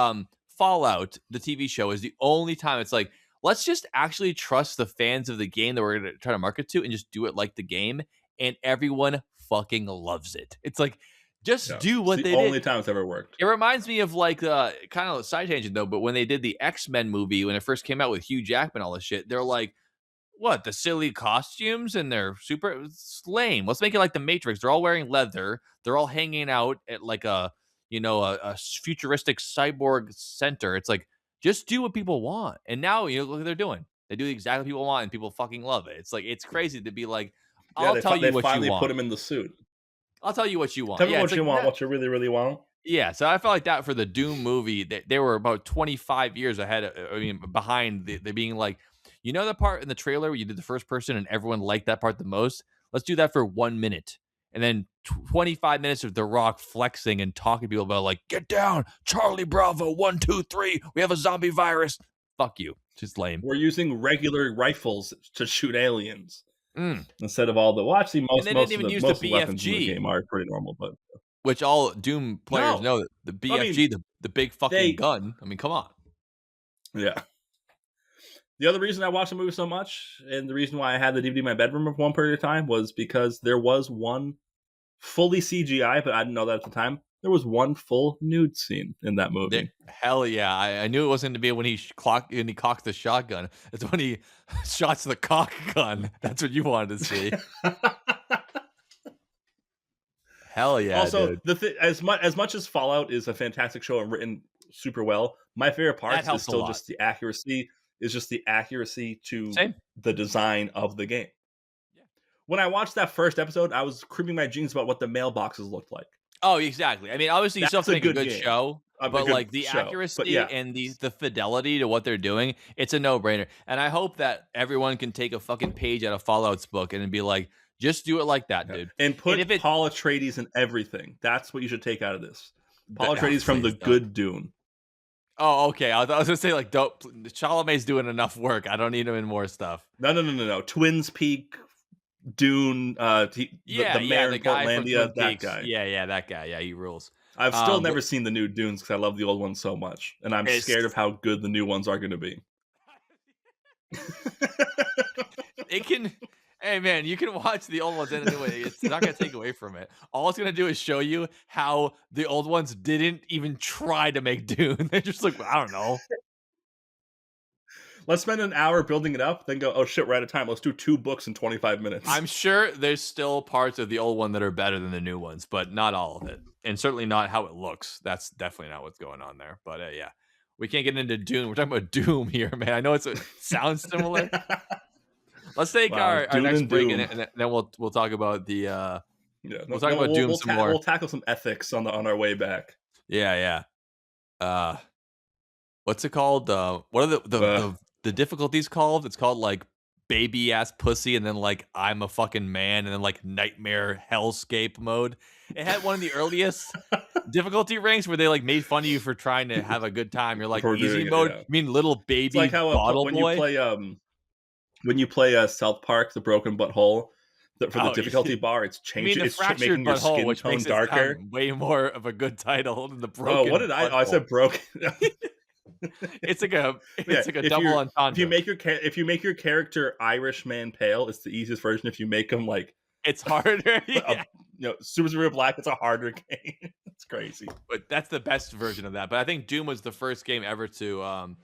S2: Fallout, the TV show, is the only time it's like, let's just actually trust the fans of the game that we're going to try to market to and just do it like the game, and everyone fucking loves it. It's like, just
S1: Yeah.
S2: do what
S1: It's
S2: they
S1: the
S2: did.
S1: only time it's ever worked.
S2: It reminds me of like kind of a side tangent though, but when they did the X-Men movie when it first came out with Hugh Jackman, all this shit, they're like, what, the silly costumes and they're super, it's lame. Let's make it like the Matrix. They're all wearing leather. They're all hanging out at like a futuristic cyborg center. It's like, just do what people want. And now look what they're doing. They do exactly what people want and people fucking love it. It's like, it's crazy to be like, I'll tell you
S1: they
S2: what
S1: finally
S2: you want.
S1: put him in the suit.
S2: I'll tell you what you want.
S1: Tell me
S2: Yeah,
S1: what
S2: it's
S1: you
S2: like,
S1: want,
S2: no-
S1: what you really, really want.
S2: Yeah, so I felt like that for the Doom movie. They were about 25 years ahead. Behind they being like, the part in the trailer where you did the first person and everyone liked that part the most. Let's do that for 1 minute, and then 25 minutes of The Rock flexing and talking to people about like, get down, Charlie Bravo, 1, 2, 3. We have a zombie virus. Fuck you, just lame.
S1: We're using regular rifles to shoot aliens
S2: Mm.
S1: instead of all the. Well, actually, most
S2: they
S1: of
S2: didn't even
S1: the
S2: use
S1: most
S2: the
S1: of the weapons in the
S2: BFG.
S1: game are pretty normal, but
S2: Which all Doom players
S1: No.
S2: know that the BFG, the big fucking
S1: they-
S2: gun. I mean, come on.
S1: yeah. The other reason I watched the movie so much, and the reason why I had the DVD in my bedroom for one period of time, was because there was one fully CGI, but I didn't know that at the time. There was one full nude scene in that movie.
S2: Hell yeah! I knew it wasn't to be when he cocks the shotgun. It's when he shots the cock gun. That's what you wanted to see. Hell yeah!
S1: Also,
S2: dude.
S1: as much as Fallout is a fantastic show and written super well, my favorite part is
S2: helps a
S1: still
S2: lot.
S1: just the accuracy. Is just the accuracy to
S2: Same.
S1: the design of the game.
S2: Yeah.
S1: When I watched that first episode, I was creaming my jeans about what the mailboxes looked like.
S2: Oh, exactly. I mean, obviously, you still have to
S1: That's
S2: make
S1: a
S2: a
S1: good
S2: good
S1: game.
S2: show,
S1: A
S2: but
S1: good
S2: like the
S1: show.
S2: accuracy
S1: But yeah.
S2: and the fidelity to what they're doing, it's a no-brainer. And I hope that everyone can take a fucking page out of Fallout's book and be like, just do it like that,
S1: Yeah.
S2: dude.
S1: And put
S2: if it-
S1: Paul Atreides in everything. That's what you should take out of this. Paul
S2: Oh,
S1: Atreides from the
S2: please don't.
S1: good Dune.
S2: Oh, okay. I was gonna say like, Chalamet's doing enough work. I don't need him in more stuff.
S1: No. Twins Peak, Dune, the mayor
S2: the
S1: in
S2: guy from
S1: Portlandia,
S2: Twin
S1: that
S2: Peaks.
S1: guy.
S2: Yeah, that guy. Yeah, he rules.
S1: I've still never
S2: But
S1: seen the new Dunes because I love the old ones so much, and I'm
S2: it's
S1: scared of how good the new ones are going to be.
S2: it can. Hey man, you can watch the old ones anyway. It's not gonna take away from it. All it's gonna do is show you how the old ones didn't even try to make Dune. They're just like, I don't know.
S1: Let's spend an hour building it up, then go, oh shit, we're out of time. Let's do 2 books in 25 minutes.
S2: I'm sure there's still parts of the old one that are better than the new ones, but not all of it, and certainly not how it looks. That's definitely not what's going on there. But yeah, we can't get into Dune. We're talking about Doom here, man. I know it sounds similar. Let's take our next break, and then we'll talk about the we'll talk about Doom some more.
S1: We'll tackle some ethics on our way back.
S2: Yeah. What's it called? What are the difficulties called? It's called like baby ass pussy, and then like I'm a fucking man, and then like nightmare hellscape mode. It had one of the earliest difficulty ranks where they like made fun of you for trying to have a good time. You're like easy mode. You mean little baby
S1: it's like how
S2: bottle
S1: when
S2: boy?
S1: When you play South Park, the Broken Butthole, for the difficulty bar, it's changing. It's making your skin
S2: which
S1: tone
S2: makes
S1: darker.
S2: It way more of a good title than the broken.
S1: Oh, what did I? Oh, I said broken.
S2: It's like a double entendre.
S1: If you make your character Irish man pale, it's the easiest version. If you make him like
S2: it's harder.
S1: Super Black, it's a harder game. It's crazy.
S2: But that's the best version of that. But I think Doom was the first game ever to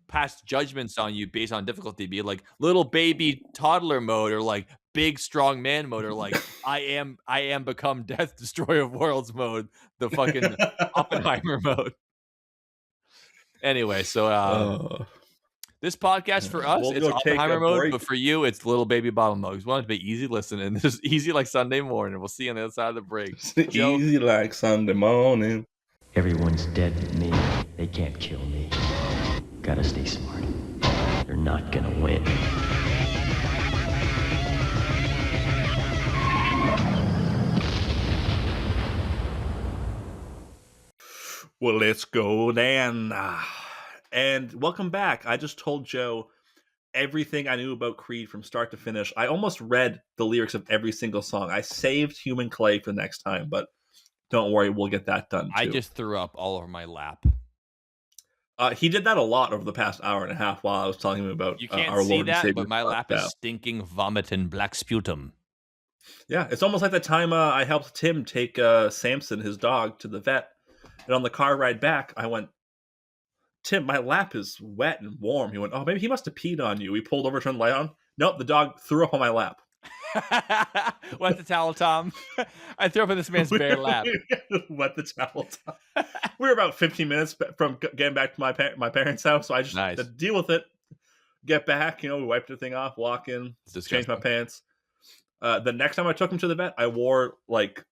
S2: pass judgments on you based on difficulty, be like little baby toddler mode, or like big strong man mode, or like I am become death destroyer of worlds mode, the fucking Oppenheimer mode. Anyway, so this podcast for us, it's Oppenheimer mode, but for you, it's little baby bottle mode. We want it to be easy listening. This is easy like Sunday morning. We'll see you on the other side of the break.
S1: Easy like Sunday morning.
S6: Everyone's dead but me. They can't kill me. Gotta stay smart. They're not gonna win.
S1: Well, let's go then. And welcome back. I just told Joe everything I knew about Creed from start to finish. I almost read the lyrics of every single song. I saved Human Clay for next time, but don't worry, we'll get that done too.
S2: I just threw up all over my lap.
S1: He did that a lot over the past hour and a half while I was telling him about
S2: you can't
S1: our
S2: see
S1: Lord
S2: that,
S1: and Savior.
S2: But my lap is stinking vomit and black sputum.
S1: Yeah, it's almost like the time I helped Tim take Samson, his dog, to the vet. And on the car ride back, I went, Tim, my lap is wet and warm. He went, oh, maybe he must have peed on you. We pulled over, turned the light on. Nope, the dog threw up on my lap.
S2: Wet the towel, Tom. I threw up in this man's bare lap.
S1: Wet the towel, Tom. We were about 15 minutes from getting back to my parents' house, so I just had to deal with it. Get back, we wiped everything off, walk in, change my pants. The next time I took him to the vet, I wore like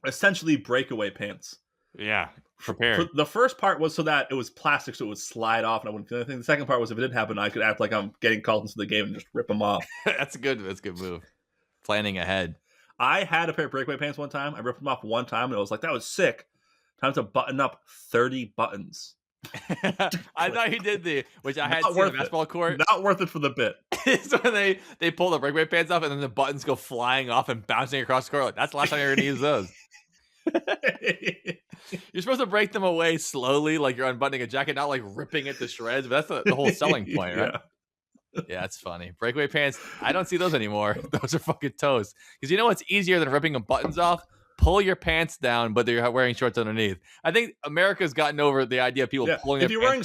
S1: essentially breakaway pants.
S2: Yeah, prepared.
S1: The first part was so that it was plastic, so it would slide off, and I wouldn't feel anything. The second part was if it didn't happen, I could act like I'm getting called into the game and just rip them off.
S2: That's a good move. Planning ahead.
S1: I had a pair of breakaway pants one time. I ripped them off one time, and I was like, that was sick. Time to button up 30 buttons.
S2: I thought you did which I had seen the basketball court.
S1: Not worth it for the bit.
S2: It's when they pull the breakaway pants off, and then the buttons go flying off and bouncing across the court. Like, that's the last time you're going to use those. You're supposed to break them away slowly, like you're unbuttoning a jacket, not like ripping it to shreds. But that's the whole selling point, right? Yeah, it's funny. Breakaway pants, I don't see those anymore. Those are fucking toast. Because you know what's easier than ripping the buttons off? Pull your pants down, but they're wearing shorts underneath. I think America's gotten over the idea of people pulling their pants down. If you're wearing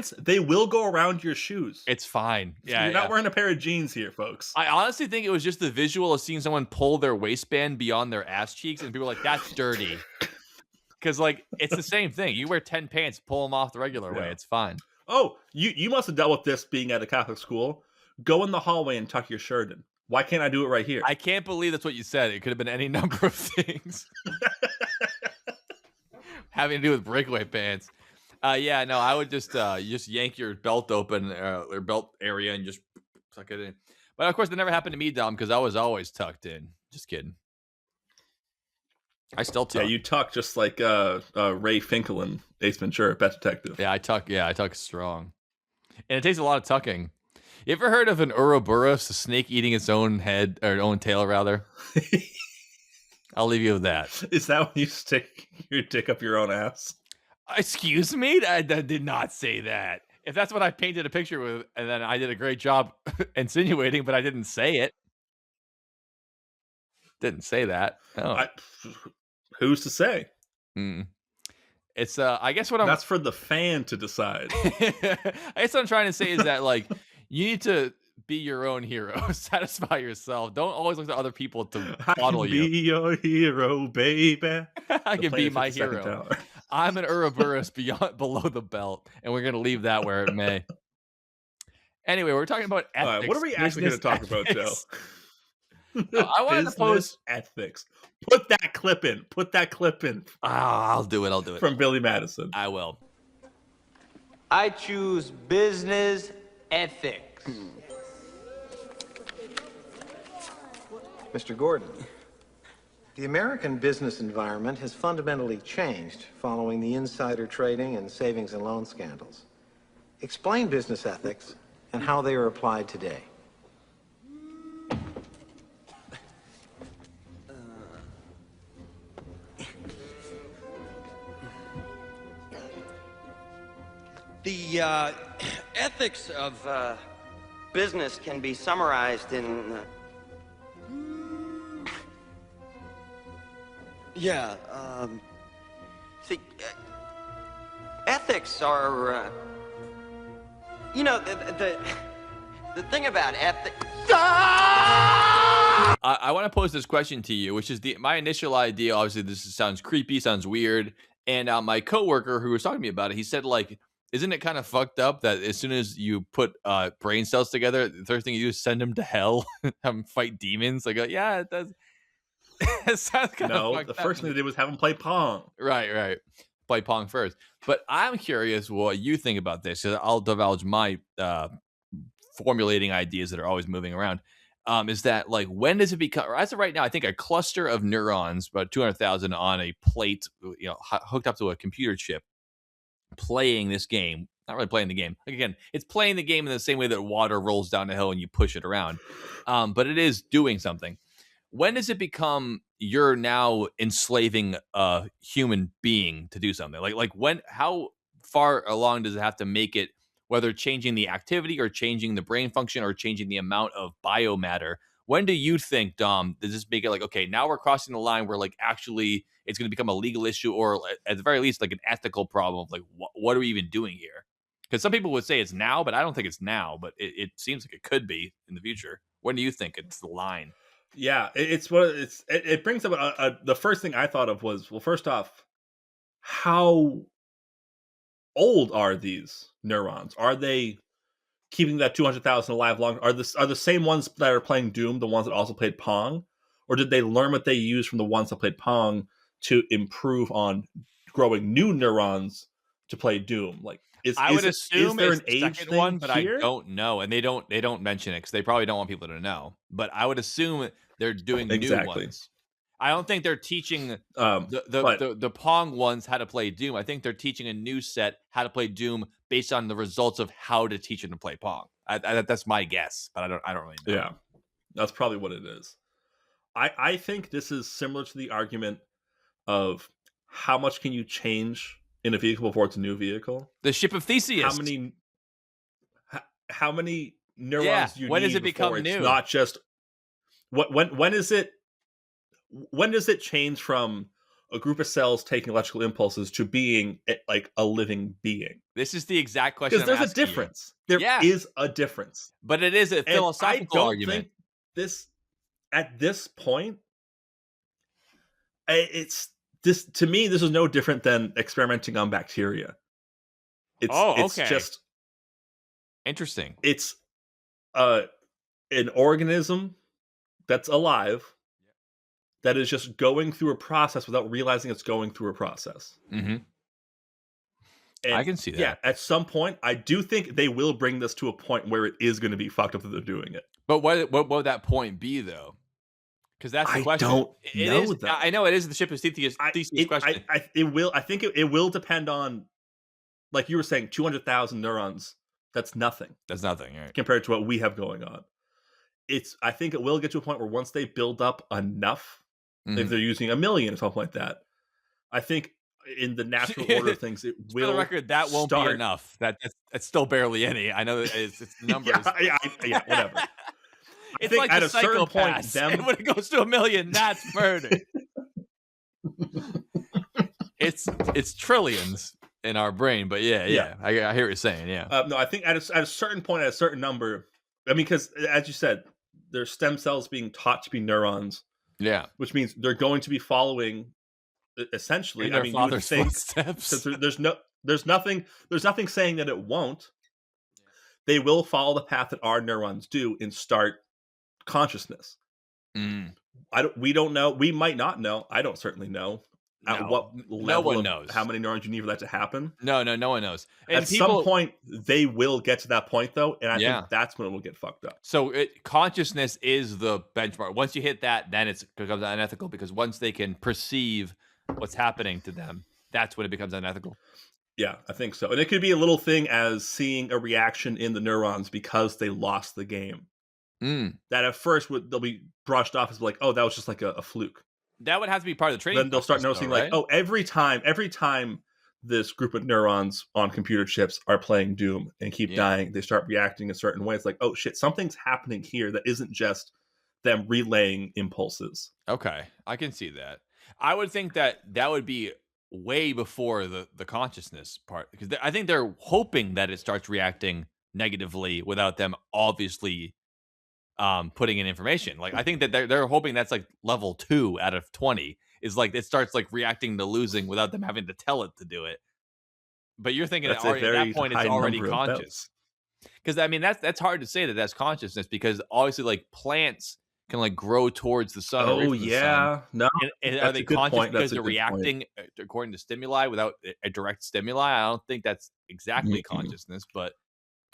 S1: sweatpants, they will go around your shoes.
S2: It's fine. Yeah,
S1: you're not wearing a pair of jeans here, folks.
S2: I honestly think it was just the visual of seeing someone pull their waistband beyond their ass cheeks, and people were like, that's dirty. Because like it's the same thing. You wear 10 pants, pull them off the regular way. It's fine.
S1: Oh, you must have dealt with this being at a Catholic school. Go in the hallway and tuck your shirt in. Why can't I do it right here?
S2: I can't believe that's what you said. It could have been any number of things. Having to do with breakaway pants. Yeah, no, I would just yank your belt open, or belt area, and just tuck it in. But of course, that never happened to me, Dom, because I was always tucked in. Just kidding. I still tuck.
S1: Yeah, you tuck just like Ray Finkel in Ace Ventura, Pet Detective.
S2: Yeah, I tuck strong. And it takes a lot of tucking. You ever heard of an Ouroboros, a snake eating its own head or own tail, rather? I'll leave you with that.
S1: Is that when you stick your dick up your own ass?
S2: Excuse me? I did not say that. If that's what I painted a picture with, and then I did a great job insinuating, but I didn't say it. Didn't say that. Oh.
S1: Who's to say?
S2: Mm. It's I guess what I'm
S1: That's for the fan to decide.
S2: I guess what I'm trying to say is that like you need to be your own hero. Satisfy yourself. Don't always look to other people to model
S1: I can
S2: you.
S1: be your hero, baby.
S2: I can be
S1: Planet
S2: my
S1: 52nd
S2: hero.
S1: Tower.
S2: I'm an Ouroboros below the belt, and we're gonna leave that where it may. Anyway, we're talking about
S1: All
S2: ethics.
S1: right, what are we actually going to talk about, Joe?
S2: ethics. No, I wanted to
S1: Business
S2: pose.
S1: ethics. Put that clip in. Put that clip in
S2: I'll do it. I'll do it.
S1: from Billy Madison.
S2: I will.
S7: I choose business ethics.
S8: Mr. Gordon, the American business environment has fundamentally changed following the insider trading and savings and loan scandals. Explain business ethics and how they are applied today.
S9: The ethics of business can be summarized in. See, ethics are. The thing about ethics.
S2: I want to pose this question to you, which is my initial idea. Obviously, this sounds creepy, sounds weird. And my coworker who was talking to me about it, he said, like, isn't it kind of fucked up that as soon as you put brain cells together, the first thing you do is send them to hell, have them fight demons? Like, yeah, it does. It sounds kind of fucked
S1: The
S2: up.
S1: first thing they did was have him play Pong.
S2: Right. Play Pong first. But I'm curious what you think about this, because I'll divulge my formulating ideas that are always moving around. Is that like, when does it become, or as of right now, I think a cluster of neurons, about 200,000 on a plate, hooked up to a computer chip, playing this game. Not really playing the game. Again, it's playing the game in the same way that water rolls down a hill and you push it around. But it is doing something. When does it become you're now enslaving a human being to do something? Like when, how far along does it have to make it, whether changing the activity or changing the brain function or changing the amount of biomatter? When do you think, Dom, does this make it like, okay, now we're crossing the line where like actually it's going to become a legal issue, or at the very least like an ethical problem of like, what are we even doing here? Because some people would say it's now, but I don't think it's now, but it seems like it could be in the future. When do you think it's the line?
S1: Yeah, it brings up the first thing I thought of was, well, first off, how old are these neurons? Are they keeping that 200,000 alive long? Are the same ones that are playing Doom the ones that also played Pong, or did they learn what they used from the ones that played Pong to improve on growing new neurons to play Doom? Like,
S2: I would assume
S1: there
S2: it's
S1: an
S2: the
S1: age
S2: second
S1: thing
S2: one, but
S1: here?
S2: I don't know, and they don't mention it because they probably don't want people to know. But I would assume they're doing
S1: Exactly.
S2: new ones. I don't think they're teaching
S1: But
S2: the Pong ones how to play Doom. I think they're teaching a new set how to play Doom based on the results of how to teach them to play Pong. That's my guess, but I don't really know.
S1: yeah, that's probably what it is. I think this is similar to the argument of how much can you change in a vehicle before it's a new vehicle?
S2: The ship of Theseus.
S1: How many neurons do you
S2: when
S1: need
S2: does it become
S1: before it's
S2: new?
S1: not just when is it? When does it change from a group of cells taking electrical impulses to being like a living being?
S2: This is the exact question.
S1: Because there's a difference. There is a difference,
S2: but it is a philosophical
S1: I don't
S2: argument.
S1: think this at this point, it's this to me. This is no different than experimenting on bacteria. It's just
S2: interesting.
S1: It's an organism that's alive that is just going through a process without realizing it's going through a process.
S2: Mm-hmm.
S1: And
S2: I can see that.
S1: Yeah, at some point, I do think they will bring this to a point where it is going to be fucked up that they're doing it.
S2: But what would that point be, though? Because that's the question.
S1: I don't know that.
S2: I know it is the ship of Theseus question.
S1: It will. I think it will depend on, like you were saying, 200,000 neurons That's nothing.
S2: That's nothing, right?
S1: Compared to what we have going on. I think it will get to a point where once they build up enough, if they're using 1 million or something like that, I think in the natural order of things, it will.
S2: For the record, that won't be enough. That's still barely any. I know that it's numbers.
S1: yeah, whatever.
S2: It's like
S1: at
S2: a
S1: a certain point,
S2: and when it goes to 1 million, that's murder. it's trillions in our brain, but yeah. I hear what you're saying. Yeah.
S1: No, I think at a certain point, at a certain number, I mean, because as you said, there's stem cells being taught to be neurons.
S2: Yeah,
S1: which means they're going to be following. Essentially,
S2: in their father's footsteps.
S1: Since there's nothing saying that it won't. They will follow the path that our neurons do and start consciousness. We don't know. We might not know. I don't certainly know at what level
S2: one knows
S1: how many neurons you need for that to happen.
S2: No one knows. And
S1: at some point, they will get to that point, though, and I think that's when it will get fucked up.
S2: So consciousness is the benchmark. Once you hit that, then it becomes unethical, because once they can perceive what's happening to them, that's when it becomes unethical.
S1: Yeah, I think so. And it could be a little thing as seeing a reaction in the neurons because they lost the game. That at first they'll be brushed off as like, oh, that was just like a fluke.
S2: That would have to be part of the training.
S1: Then they'll start noticing like, oh, every time this group of neurons on computer chips are playing Doom and keep dying, they start reacting a certain way. It's like, oh shit, something's happening here that isn't just them relaying impulses.
S2: Okay, I can see that. I would think that would be way before the consciousness part, because I think they're hoping that it starts reacting negatively without them obviously putting in information. Like, I think that they're hoping that's like level 2 out of 20 is like it starts like reacting to losing without them having to tell it to do it. But you're thinking at that point it's already conscious. Because I mean that's hard to say that that's consciousness, because obviously like plants can like grow towards the sun.
S1: Oh yeah, no.
S2: And are they conscious because they're reacting according to stimuli without a direct stimuli? I don't think that's exactly consciousness, but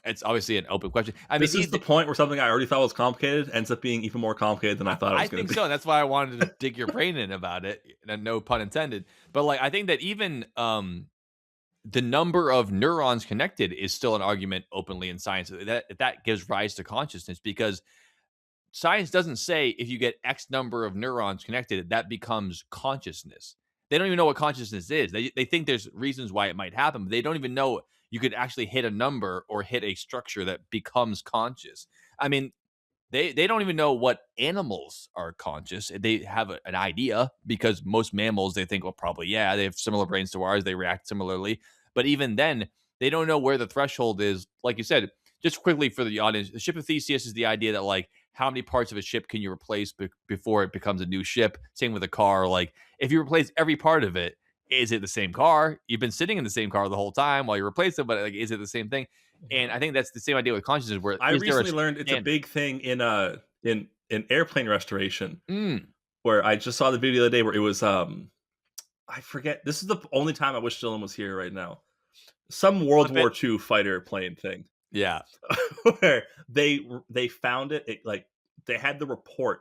S2: it's obviously an open question. I mean,
S1: this is the point where something I already thought was complicated ends up being even more complicated than I thought it was going to be.
S2: I think so. And that's why I wanted to dig your brain in about it. And no pun intended. But like, I think that even the number of neurons connected is still an argument openly in science. That gives rise to consciousness, because science doesn't say if you get X number of neurons connected, that becomes consciousness. They don't even know what consciousness is. They think there's reasons why it might happen, but they don't even know you could actually hit a number or hit a structure that becomes conscious. I mean, they don't even know what animals are conscious. They have an idea, because most mammals, they think, well, probably, yeah, they have similar brains to ours. They react similarly. But even then, they don't know where the threshold is. Like you said, just quickly for the audience, the ship of Theseus is the idea that like, how many parts of a ship can you replace before it becomes a new ship? Same with a car. Like, if you replace every part of it, is it the same car? You've been sitting in the same car the whole time while you replace it, but like, is it the same thing? And I think that's the same idea with consciousness. Where
S1: I recently learned it's a big thing in airplane restoration. Where I just saw the video the other day where it was I forget. This is the only time I wish Dylan was here right now. Some World War II fighter plane thing.
S2: Yeah,
S1: where they found it. Like they had the report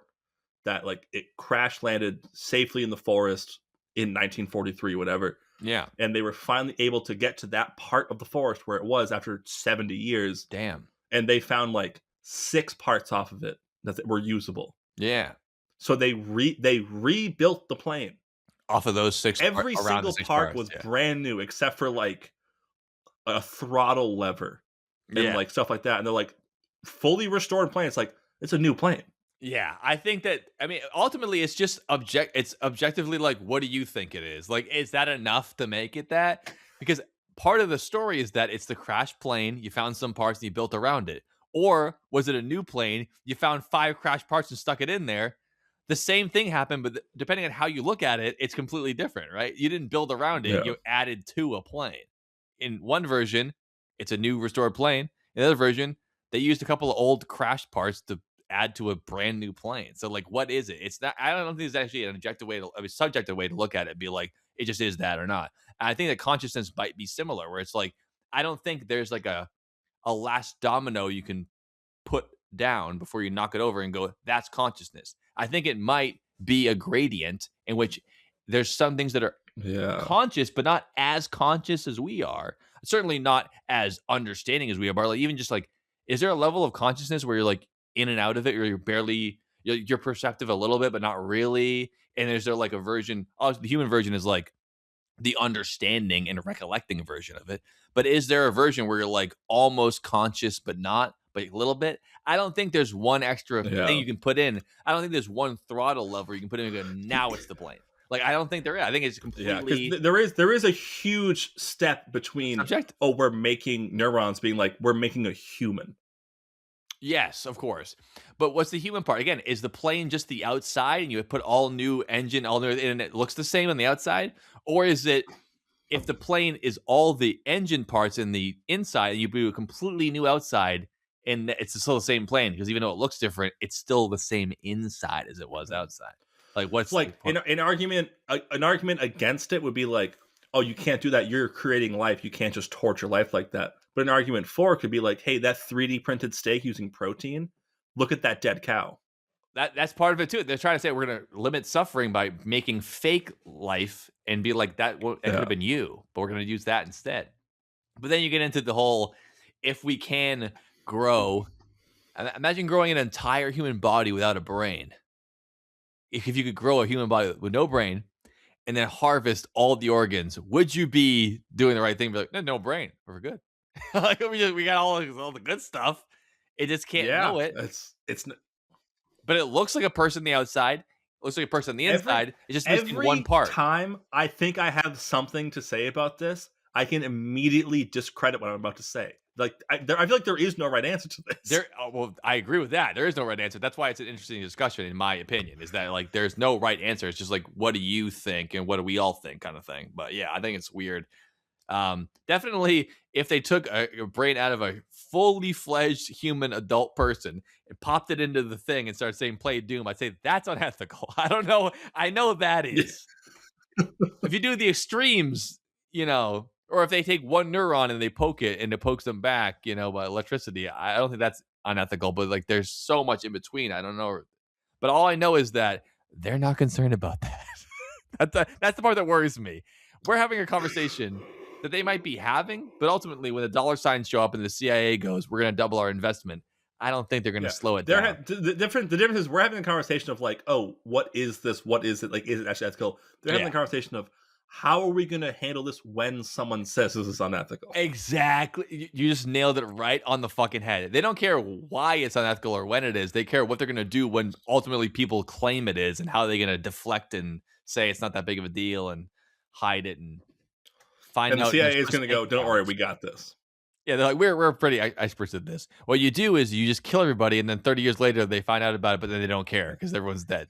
S1: that like it crash landed safely in the forest in 1943, whatever.
S2: Yeah,
S1: and they were finally able to get to that part of the forest where it was after 70 years.
S2: Damn,
S1: and they found like 6 parts off of it that were usable.
S2: Yeah,
S1: so they rebuilt the plane
S2: off of those 6.
S1: Every single part was brand new except for like a throttle lever. And like stuff like that, and they're like fully restored plane. It's like it's a new plane.
S2: Yeah, I think that. I mean, ultimately, it's just It's objectively like, what do you think it is? Like, is that enough to make it that? Because part of the story is that it's the crashed plane. You found some parts and you built around it, or was it a new plane? You found 5 crashed parts and stuck it in there. The same thing happened, but depending on how you look at it, it's completely different, right? You didn't build around it;
S1: Yeah.
S2: you added to a plane. In one version, it's a new restored plane. In the other version, they used a couple of old crashed parts to add to a brand new plane. So, like, what is it? It's not. I don't think it's actually an objective way subjective way to look at it. Be like, it just is that or not. And I think that consciousness might be similar, where it's like, I don't think there's like a last domino you can put down before you knock it over and go, that's consciousness. I think it might be a gradient in which there's some things that are conscious, but not as conscious as we are. Certainly not as understanding as we are. But like, even just like, is there a level of consciousness where you're like in and out of it, or you're barely you're perceptive a little bit, but not really? And is there like a version? Oh, the human version is like the understanding and recollecting version of it. But is there a version where you're like almost conscious, but not, but a little bit? I don't think there's one extra thing you can put in. I don't think there's one throttle lever you can put in and go, now it's the plane. Like, I don't think there is. I think it's completely.
S1: Yeah, there is a huge step between we're making neurons being like we're making a human.
S2: Yes, of course. But what's the human part? Again, is the plane just the outside and you put all new engine, all new, and it looks the same on the outside? Or is it if the plane is all the engine parts in the inside and you do a completely new outside and it's still the same plane? Because even though it looks different, it's still the same inside as it was outside. Like, what's
S1: like an argument against it would be like, oh, you can't do that. You're creating life. You can't just torture life like that. But an argument for it could be like, hey, that 3D printed steak using protein, look at that dead cow.
S2: That's part of it too. They're trying to say we're going to limit suffering by making fake life and be like that. It could have been you, but we're going to use that instead. But then you get into the whole, if we can grow, imagine growing an entire human body without a brain. If you could grow a human body with no brain and then harvest all the organs, would you be doing the right thing? Be like, no brain, we're good. Like we got all the good stuff. It just can't know it. But it looks like a person on the outside. It looks like a person on the inside. It's just missing one part.
S1: Every time I think I have something to say about this, I can immediately discredit what I'm about to say. Like I feel like there is no right answer to this.
S2: Well, I agree with that. There is no right answer. That's why it's an interesting discussion, in my opinion. Is that like there's no right answer. It's just like, what do you think and what do we all think, kind of thing. But yeah, I think it's weird. Definitely, if they took a brain out of a fully fledged human adult person and popped it into the thing and started saying "play Doom," I'd say that's unethical. I don't know. I know that is. If you do the extremes, or if they take one neuron and they poke it and it pokes them back, by electricity, I don't think that's unethical. But like, there's so much in between. I don't know. But all I know is that they're not concerned about that. That's the part that worries me. We're having a conversation that they might be having, but ultimately when the dollar signs show up and the CIA goes, we're going to double our investment, I don't think they're going to slow it down.
S1: The difference is we're having a conversation of like, oh, what is this? What is it? Like, is it actually ethical? They're having a conversation of how are we going to handle this when someone says this is unethical?
S2: Exactly. You just nailed it right on the fucking head. They don't care why it's unethical or when it is. They care what they're going to do when ultimately people claim it is and how they're going to deflect and say it's not that big of a deal and hide it and find out.
S1: And the CIA is going to go, don't worry, we got this.
S2: Yeah, they're like, we're pretty experts at this. What you do is you just kill everybody, and then 30 years later they find out about it, but then they don't care because everyone's dead.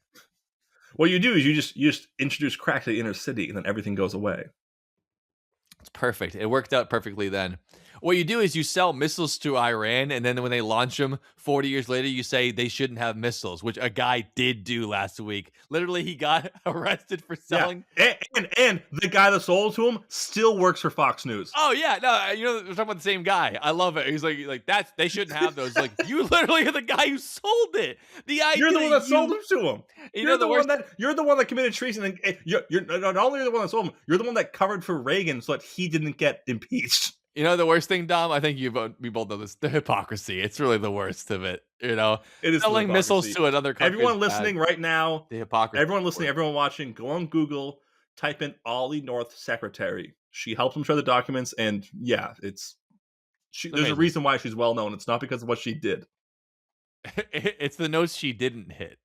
S1: What you do is you just introduce crack to the inner city, and then everything goes away.
S2: It's perfect. It worked out perfectly then. What you do is you sell missiles to Iran, and then when they launch them 40 years later, you say they shouldn't have missiles, which a guy did do last week. Literally, he got arrested for selling.
S1: Yeah. And the guy that sold to him still works for Fox News.
S2: Oh, yeah. No, we're talking about the same guy. I love it. He's like that's they shouldn't have those. Like, you literally are the guy who sold it.
S1: You're the one that sold them to him. You're the one that committed treason. And you're not only the one that sold him, you're the one that covered for Reagan so that he didn't get impeached.
S2: You know the worst thing, Dom? I think we both know this. The hypocrisy. It's really the worst of it. It is selling missiles to another country.
S1: Everyone listening right now,
S2: the hypocrisy.
S1: Everyone listening, everyone watching, go on Google, type in Ollie North secretary. She helps him share the documents, and yeah, there's a reason why she's well known. It's not because of what she did.
S2: It's the notes she didn't hit.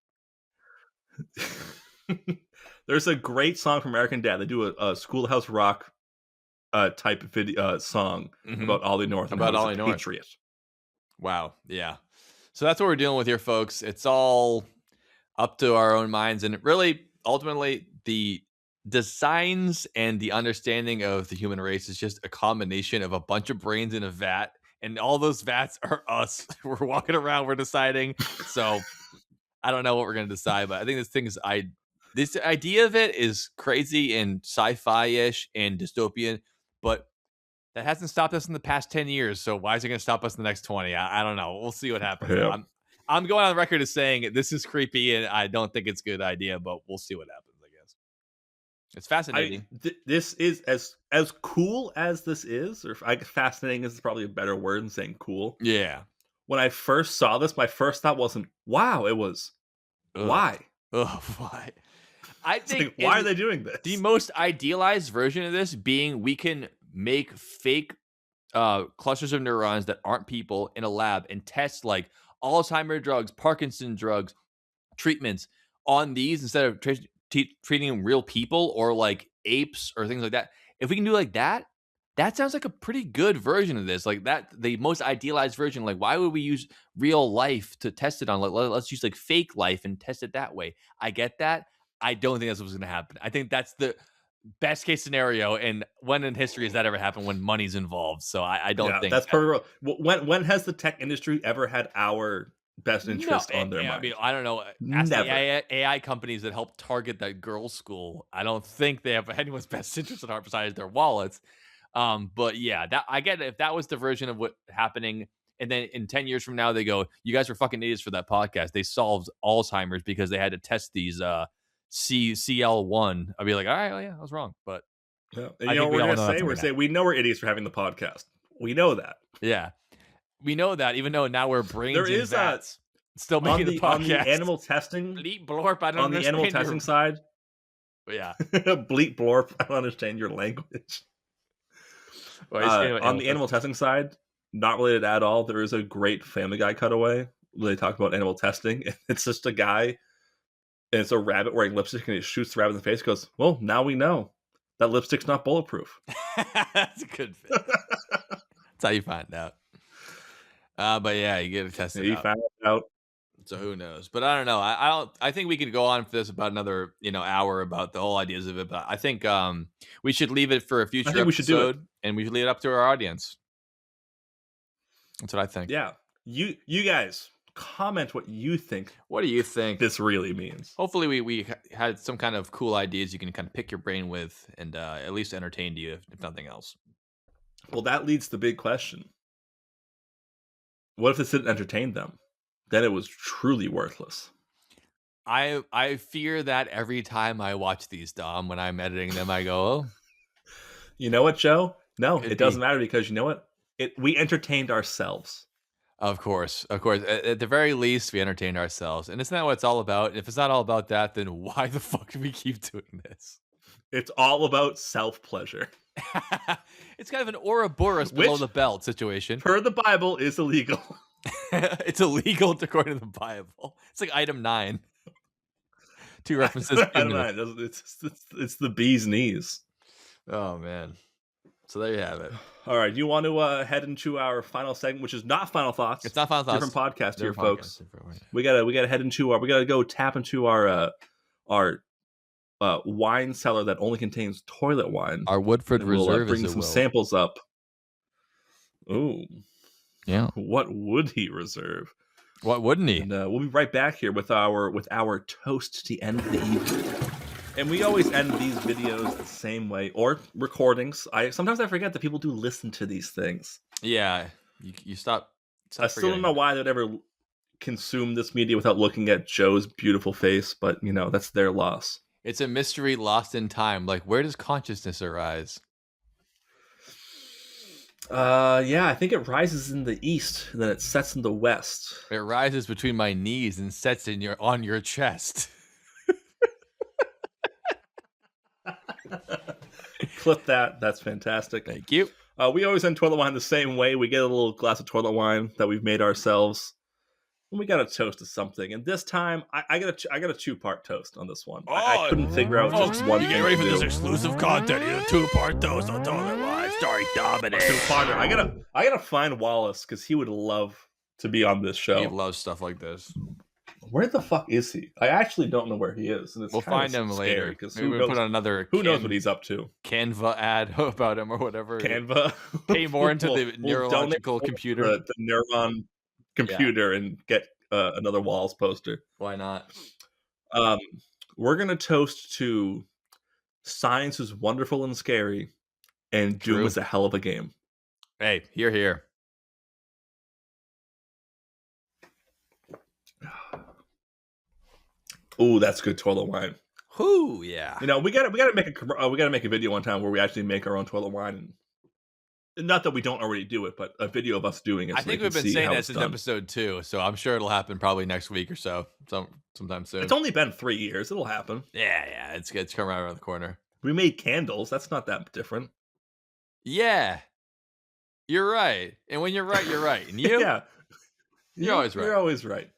S1: There's a great song from American Dad. They do a Schoolhouse Rock type of video song about Ollie North.
S2: About Ollie North.
S1: Patriot.
S2: Wow. Yeah. So that's what we're dealing with here, folks. It's all up to our own minds. And really, ultimately, the designs and the understanding of the human race is just a combination of a bunch of brains in a vat. And all those vats are us. We're walking around. We're deciding. So I don't know what we're going to decide. But I think this idea of it is crazy and sci-fi-ish and dystopian. But that hasn't stopped us in the past 10 years. So why is it going to stop us in the next 20? I don't know. We'll see what happens.
S1: Yeah.
S2: I'm going on the record as saying this is creepy and I don't think it's a good idea, but we'll see what happens, I guess. It's fascinating.
S1: This is as cool as this is, or fascinating is probably a better word than saying cool.
S2: Yeah.
S1: When I first saw this, my first thought wasn't wow. It was why.
S2: Ugh, why? I think
S1: Like, why are they doing this?
S2: The most idealized version of this being we can make fake clusters of neurons that aren't people in a lab and test like Alzheimer's drugs, Parkinson's drugs, treatments on these instead of treating real people or like apes or things like that. If we can do like that, that sounds like a pretty good version of this. Like that, the most idealized version. Like, why would we use real life to test it on? Like, let's use like fake life and test it that way. I get that. I don't think that's what's going to happen. I think that's the best case scenario. And when in history has that ever happened when money's involved? So I don't think
S1: that's perfect. When has the tech industry ever had our best interest on their mind?
S2: I mean, I don't know. Ask the
S1: Never.
S2: AI companies that help target that girls' school. I don't think they have anyone's best interest at heart besides their wallets. But yeah, that I get it. If that was the version of what happening, and then in 10 years from now they go, you guys were fucking idiots for that podcast. They solved Alzheimer's because they had to test these CL1. I'd be like, all right, well, yeah, I was wrong. But
S1: yeah. And you know what we're gonna say? We're saying we know we're idiots for having the podcast. We know that.
S2: Yeah, we know that. Even though now we're brains
S1: there
S2: in
S1: is
S2: vats, still making the podcast.
S1: On the animal testing,
S2: bleep blorp. I don't
S1: on the animal testing side.
S2: But yeah,
S1: bleep blorp. I don't understand your language. On the animal testing side, not related at all, there is a great Family Guy cutaway where they talk about animal testing. It's just a guy, and it's a rabbit wearing lipstick, and he shoots the rabbit in the face. Goes, well, now we know that lipstick's not bulletproof.
S2: That's a good fit. That's how you find out. But yeah, you get to test it out.
S1: You found out.
S2: So who knows? But I don't know. I think we could go on for this about another hour about the whole ideas of it. But I think we should leave it for a future episode.
S1: We should do it.
S2: And we should leave it up to our audience. That's what I think.
S1: Yeah. You guys comment what you think.
S2: What do you think
S1: this really means?
S2: Hopefully we had some kind of cool ideas you can kind of pick your brain with and at least entertain you if nothing else.
S1: Well, that leads to the big question. What if this didn't entertain them? Then it was truly worthless.
S2: I fear that every time I watch these, Dom, when I'm editing them, I go, oh.
S1: You know what, Joe? No, it doesn't matter because you know what? We entertained ourselves.
S2: Of course. At the very least, we entertained ourselves. And isn't that what it's all about? If it's not all about that, then why the fuck do we keep doing this?
S1: It's all about self-pleasure.
S2: It's kind of an Ouroboros below the belt situation.
S1: Per the Bible, is illegal.
S2: It's illegal according to the Bible. It's like item 9. 2 references.
S1: Item 9. It's the bee's knees.
S2: Oh, man. So there you have it.
S1: All right. You want to head into our final segment, which is not Final Thoughts.
S2: It's not Final Thoughts.
S1: Different podcast here, folks. We gotta head into we gotta go tap into our wine cellar that only contains toilet wine.
S2: Our Woodford Reserve.
S1: Bring some samples up. Ooh.
S2: Yeah.
S1: What would he reserve?
S2: What wouldn't he?
S1: And we'll be right back here with our toast to end the evening. And we always end these videos the same way, or recordings. Sometimes I forget that people do listen to these things.
S2: Yeah, you stop.
S1: I still don't know why they'd ever consume this media without looking at Joe's beautiful face, but that's their loss.
S2: It's a mystery lost in time. Like, where does consciousness arise?
S1: Yeah, I think it rises in the east, and then it sets in the west.
S2: It rises between my knees and sets on your chest.
S1: Clip that. That's fantastic.
S2: Thank you.
S1: We always end toilet wine the same way. We get a little glass of toilet wine that we've made ourselves, and we got a toast to something. And this time, I got a 2-part toast on this one. I couldn't figure out just one.
S2: Get ready for this exclusive content. It's a 2-part toast on toilet wine, starring Dominic.
S1: I gotta find Wallace because he would love to be on this show.
S2: He loves stuff like this.
S1: Where the fuck is he? I actually don't know where he is. And
S2: we'll find him later.
S1: Because
S2: Maybe we'll put on another.
S1: Who knows what he's up to?
S2: Canva ad about him or whatever.
S1: Canva.
S2: Pay more into the neurological computer.
S1: The neuron computer and get another Walls poster.
S2: Why not?
S1: We're gonna toast to science is wonderful and scary, and Doom is a hell of a game.
S2: Hey, here.
S1: Ooh, that's good toilet wine.
S2: Whoo, yeah.
S1: You know, we gotta make a video one time where we actually make our own toilet wine. And not that we don't already do it, but a video of us doing it.
S2: I think we've been saying that since episode 2, so I'm sure it'll happen probably next week or so, sometime soon.
S1: It's only been 3 years. It'll happen.
S2: Yeah, it's coming right around the corner.
S1: We made candles. That's not that different.
S2: Yeah, you're right. And when you're right, you're right. And you?
S1: Yeah.
S2: You're always right.
S1: You're always right.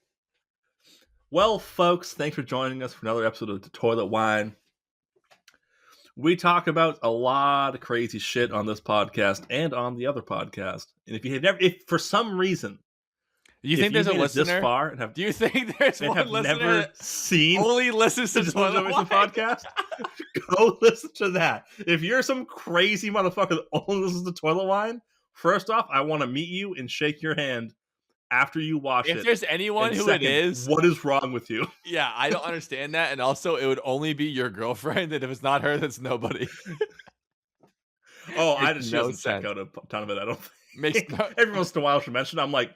S1: Well, folks, thanks for joining us for another episode of The Toilet Wine. We talk about a lot of crazy shit on this podcast and on the other podcast. And if for some reason,
S2: do you think there's a listener
S1: this far and have,
S2: do you think there's one listener
S1: never
S2: that
S1: seen
S2: only listens to Toilet Wine
S1: podcast? Go listen to that. If you're some crazy motherfucker that only listens to Toilet Wine, first off, I want to meet you and shake your hand after you watch it.
S2: If there's anyone
S1: and
S2: who
S1: second,
S2: it is,
S1: what is wrong with you?
S2: Yeah, I don't understand that. And also, it would only be your girlfriend. And if it's not her, that's nobody.
S1: Oh, I just
S2: no
S1: doesn't check out a ton of it. I don't
S2: Makes
S1: think. Every once in a while she'll mention. I'm like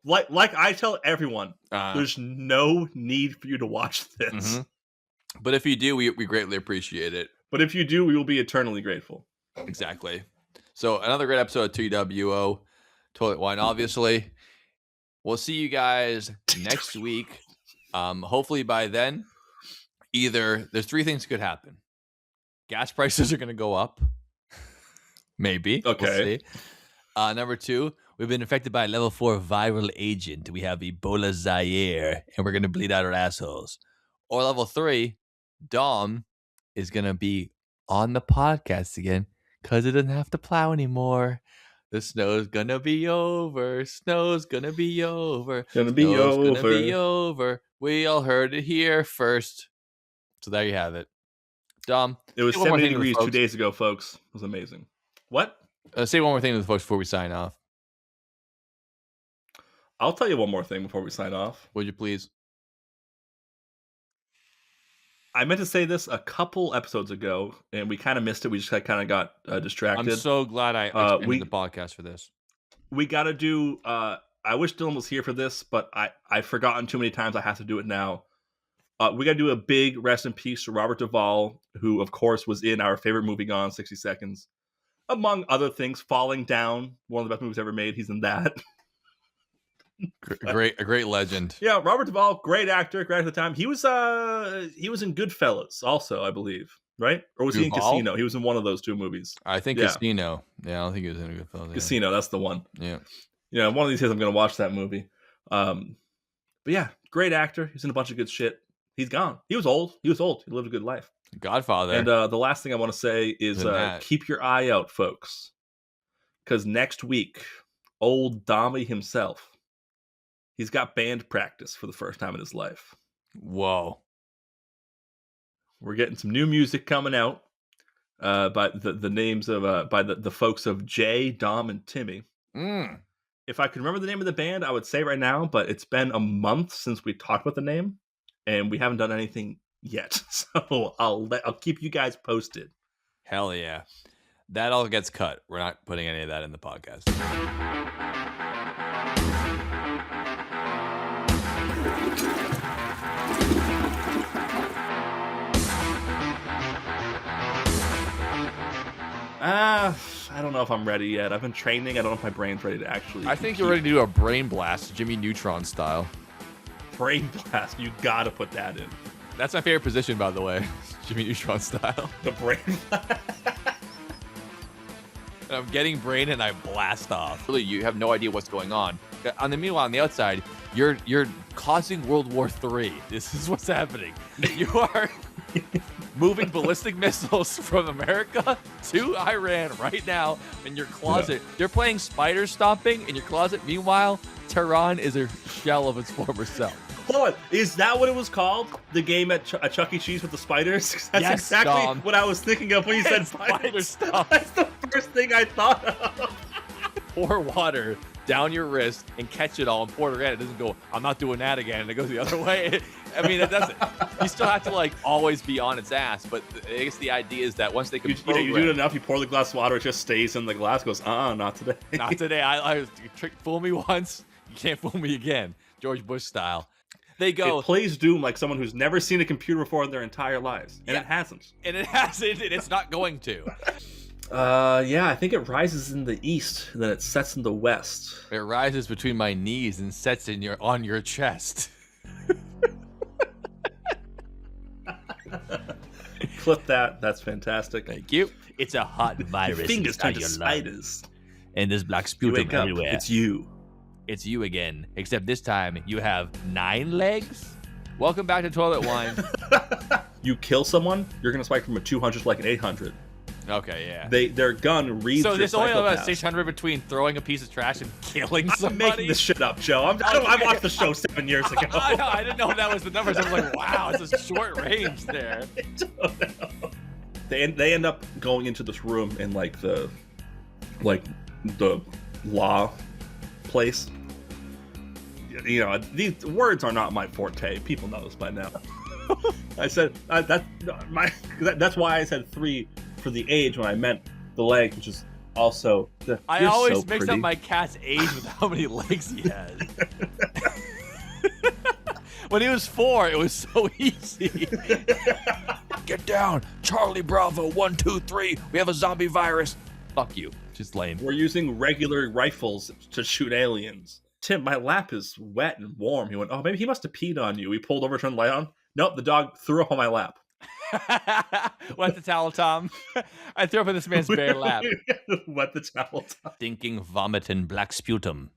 S1: I tell everyone, there's no need for you to watch this.
S2: But if you do, we greatly appreciate it.
S1: But if you do, we will be eternally grateful.
S2: Exactly. So another great episode of TWO Toilet Wine, obviously. We'll see you guys next week. Hopefully by then, either there's 3 things could happen. Gas prices are going to go up. Maybe.
S1: Okay.
S2: We'll see. Number 2, we've been infected by a level 4 viral agent. We have Ebola Zaire, and we're going to bleed out our assholes. Or level 3, Dom is going to be on the podcast again because it doesn't have to plow anymore. The snow's gonna be over. Snow's gonna be over.
S1: Gonna be
S2: over. We all heard it here first. So there you have it. Dom.
S1: It was 70 degrees 2 days ago, folks. It was amazing. What?
S2: Say one more thing to the folks before we sign off.
S1: I'll tell you one more thing before we sign off.
S2: Would you please?
S1: I meant to say this a couple episodes ago, and we kind of missed it. We just kind of got distracted.
S2: I'm so glad I extended the podcast for this.
S1: We got to do... I wish Dylan was here for this, but I've forgotten too many times. I have to do it now. We got to do a big rest in peace to Robert Duvall, who, of course, was in our favorite movie, Gone 60 Seconds. Among other things, Falling Down, one of the best movies ever made. He's in that.
S2: A great legend.
S1: Yeah, Robert Duvall, great actor, great at the time. He was in Goodfellas also, I believe, right? Or was he in Casino? He was in one of those 2 movies.
S2: I think Casino. Yeah, I don't think he was in Goodfellas. Yeah.
S1: Casino, that's the one.
S2: Yeah.
S1: Yeah, one of these days I'm going to watch that movie. But yeah, great actor. He's in a bunch of good shit. He's gone. He was old. He lived a good life.
S2: Godfather.
S1: And the last thing I want to say is keep your eye out, folks. Because next week, old Dommy himself, he's got band practice for the first time in his life.
S2: Whoa.
S1: We're getting some new music coming out by the names of by the folks of Jay, Dom, and Timmy. If I could remember the name of the band, I would say right now, but it's been a month since we talked about the name, and we haven't done anything yet. So I'll keep you guys posted.
S2: Hell yeah. That all gets cut. We're not putting any of that in the podcast.
S1: I don't know if I'm ready yet. I've been training. I don't know if my brain's ready to actually.
S2: I think you're ready to do a brain blast, Jimmy Neutron style.
S1: Brain blast. You gotta put that in.
S2: That's my favorite position, by the way. Jimmy Neutron style.
S1: The brain blast.
S2: And I'm getting brain and I blast off. Really, you have no idea what's going on. Meanwhile, on the outside, you're causing World War III. This is what's happening. You are moving ballistic missiles from America to Iran right now in your closet. Yeah. They're playing spider stomping in your closet. Meanwhile, Tehran is a shell of its former self.
S1: Hold on, is that what it was called? The game at Chuck E. Cheese with the spiders? That's
S2: yes,
S1: exactly
S2: Dom.
S1: What I was thinking of when you said
S2: spider stuff.
S1: That's the first thing I thought of.
S2: Pour water down your wrist and catch it all and pour it again. It doesn't go, I'm not doing that again, and it goes the other way. I mean, it doesn't. You still have to like always be on its ass, but I guess the idea is that once they can
S1: you do it enough, you pour the glass of water, it just stays in the glass, goes, not today.
S2: Not today. I fool me once, you can't fool me again. George Bush style. They go,
S1: it plays Doom like someone who's never seen a computer before in their entire lives, and
S2: Yeah.
S1: it hasn't.
S2: and it hasn't, and it's not going to.
S1: Yeah, I think it rises in the east, and then it sets in the west.
S2: It rises between my knees and sets on your chest.
S1: Clip that. That's fantastic.
S2: Thank you. It's a hot
S1: Your
S2: virus.
S1: fingers turn
S2: inside
S1: to
S2: your
S1: spiders.
S2: lungs, and there's black
S1: You
S2: sputum
S1: wake up.
S2: everywhere.
S1: It's you.
S2: It's you again, except this time you have 9 legs. Welcome back to Toilet Wine.
S1: You kill someone, you're gonna spike from a 200 to like an 800.
S2: Okay, yeah.
S1: Their gun reads.
S2: So
S1: your
S2: there's only about
S1: psychopath.
S2: 600 between throwing a piece of trash and killing
S1: I'm
S2: somebody.
S1: making this shit up, Joe. I watched the show 7 years ago.
S2: I know, I didn't know that was the numbers. I was like, wow, it's a short range there.
S1: They end up going into this room in like the law place. You know, these words are not my forte. People know this by now. I said that's why I said 3 for the age when I meant the legs, which is also.
S2: I
S1: you're
S2: always
S1: so
S2: mix
S1: pretty.
S2: up my cat's age with how many legs he has. When he was 4, it was so easy. Get down, Charlie Bravo 1, 2, 3. We have a zombie virus. Fuck you. Just lame.
S1: We're using regular rifles to shoot aliens. Tim, my lap is wet and warm. He went, oh, maybe he must have peed on you. We pulled over, turned the light on. Nope, the dog threw up on my lap.
S2: Wet the towel, Tom. I threw up in this man's bare lap.
S1: Wet the towel. Tom.
S2: Stinking vomit and black sputum.